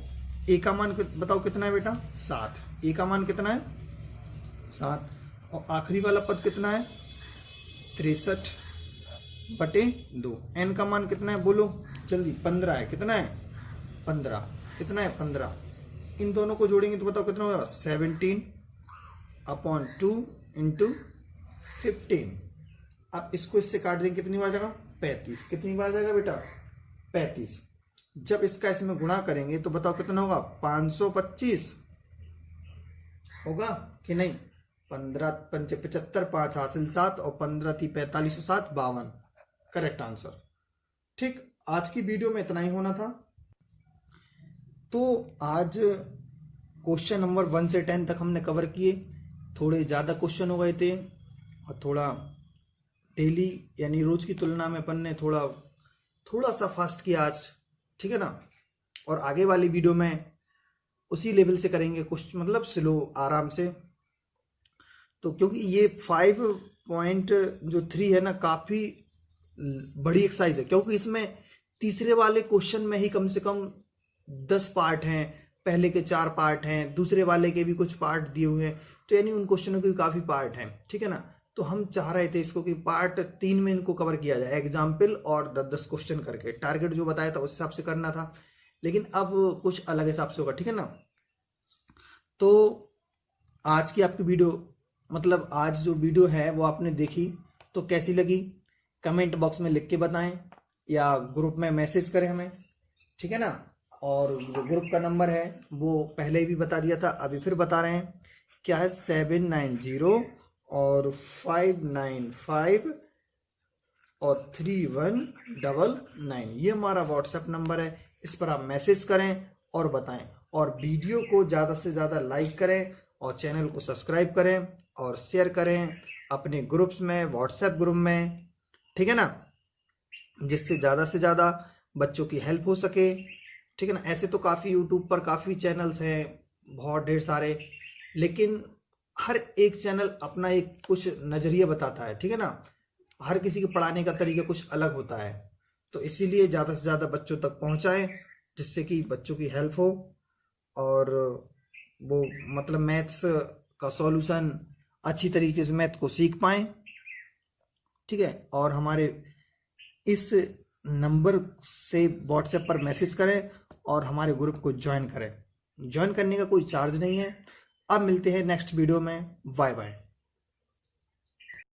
a का मान बताओ कितना है बेटा 7, a का मान कितना है 7, और आखिरी वाला पद कितना है 63/2, n का मान कितना है बोलो जल्दी 15 है, कितना है 15, कितना है 15, इन दोनों को जोड़ेंगे तो बताओ कितना होगा 17/2 इंटू 15। अब इसको इससे काट देंगे, कितनी बार जाएगा 35, कितनी बार जाएगा बेटा 35। जब इसका इसमें गुणा करेंगे तो बताओ कितना होगा 525 होगा कि नहीं। 15 5 75, 5 हासिल 7 और 15 थी 45 7 52, करेक्ट आंसर। ठीक, आज की वीडियो में इतना ही होना था। तो आज क्वेश्चन नंबर 1 से 10 तक हमने कवर किए। थोड़े ज़्यादा क्वेश्चन हो गए थे और थोड़ा डेली यानी रोज की तुलना में अपन ने थोड़ा सा फास्ट किया आज, ठीक है ना। और आगे वाली वीडियो में उसी लेवल से करेंगे, कुछ मतलब स्लो आराम से। तो क्योंकि ये 5.3 है ना, काफ़ी बड़ी एक्सरसाइज है, क्योंकि इसमें तीसरे वाले क्वेश्चन में ही कम से कम 10 पार्ट हैं, पहले के 4 पार्ट हैं, दूसरे वाले के भी कुछ पार्ट दिए हुए हैं, तो यानी उन क्वेश्चनों के भी काफ़ी पार्ट हैं, ठीक है ना। तो हम चाह रहे थे इसको कि पार्ट 3 में इनको कवर किया जाए, एग्जाम्पल और 10-10 क्वेश्चन करके। टारगेट जो बताया था उस हिसाब से करना था, लेकिन अब कुछ अलग हिसाब से होगा, ठीक है ना। तो आज की आपकी वीडियो, मतलब आज जो वीडियो है वो आपने देखी तो कैसी लगी कमेंट बॉक्स में लिख के बताएं या ग्रुप में मैसेज करें हमें, ठीक है ना। और जो ग्रुप का नंबर है वो पहले भी बता दिया था, अभी फिर बता रहे हैं, क्या है 790 और 595 और 3199, ये हमारा व्हाट्सएप नंबर है। इस पर आप मैसेज करें और बताएं, और वीडियो को ज़्यादा से ज़्यादा लाइक करें और चैनल को सब्सक्राइब करें और शेयर करें अपने ग्रुप्स में, व्हाट्सएप ग्रुप में, ठीक है ना, जिससे ज़्यादा से ज़्यादा बच्चों की हेल्प हो सके, ठीक है ना। ऐसे तो काफ़ी यूट्यूब पर काफ़ी चैनल्स हैं, बहुत ढेर सारे, लेकिन हर एक चैनल अपना एक कुछ नज़रिया बताता है, ठीक है ना। हर किसी के पढ़ाने का तरीका कुछ अलग होता है, तो इसीलिए ज़्यादा से ज़्यादा बच्चों तक पहुंचाएं, जिससे कि बच्चों की हेल्प हो और वो मतलब मैथ्स का सॉल्यूशन अच्छी तरीके से मैथ को सीख पाएं, ठीक है। और हमारे इस नंबर से व्हाट्सएप पर मैसेज करें और हमारे ग्रुप को ज्वाइन करें। ज्वाइन करने का कोई चार्ज नहीं है। अब मिलते हैं नेक्स्ट वीडियो में, बाय बाय।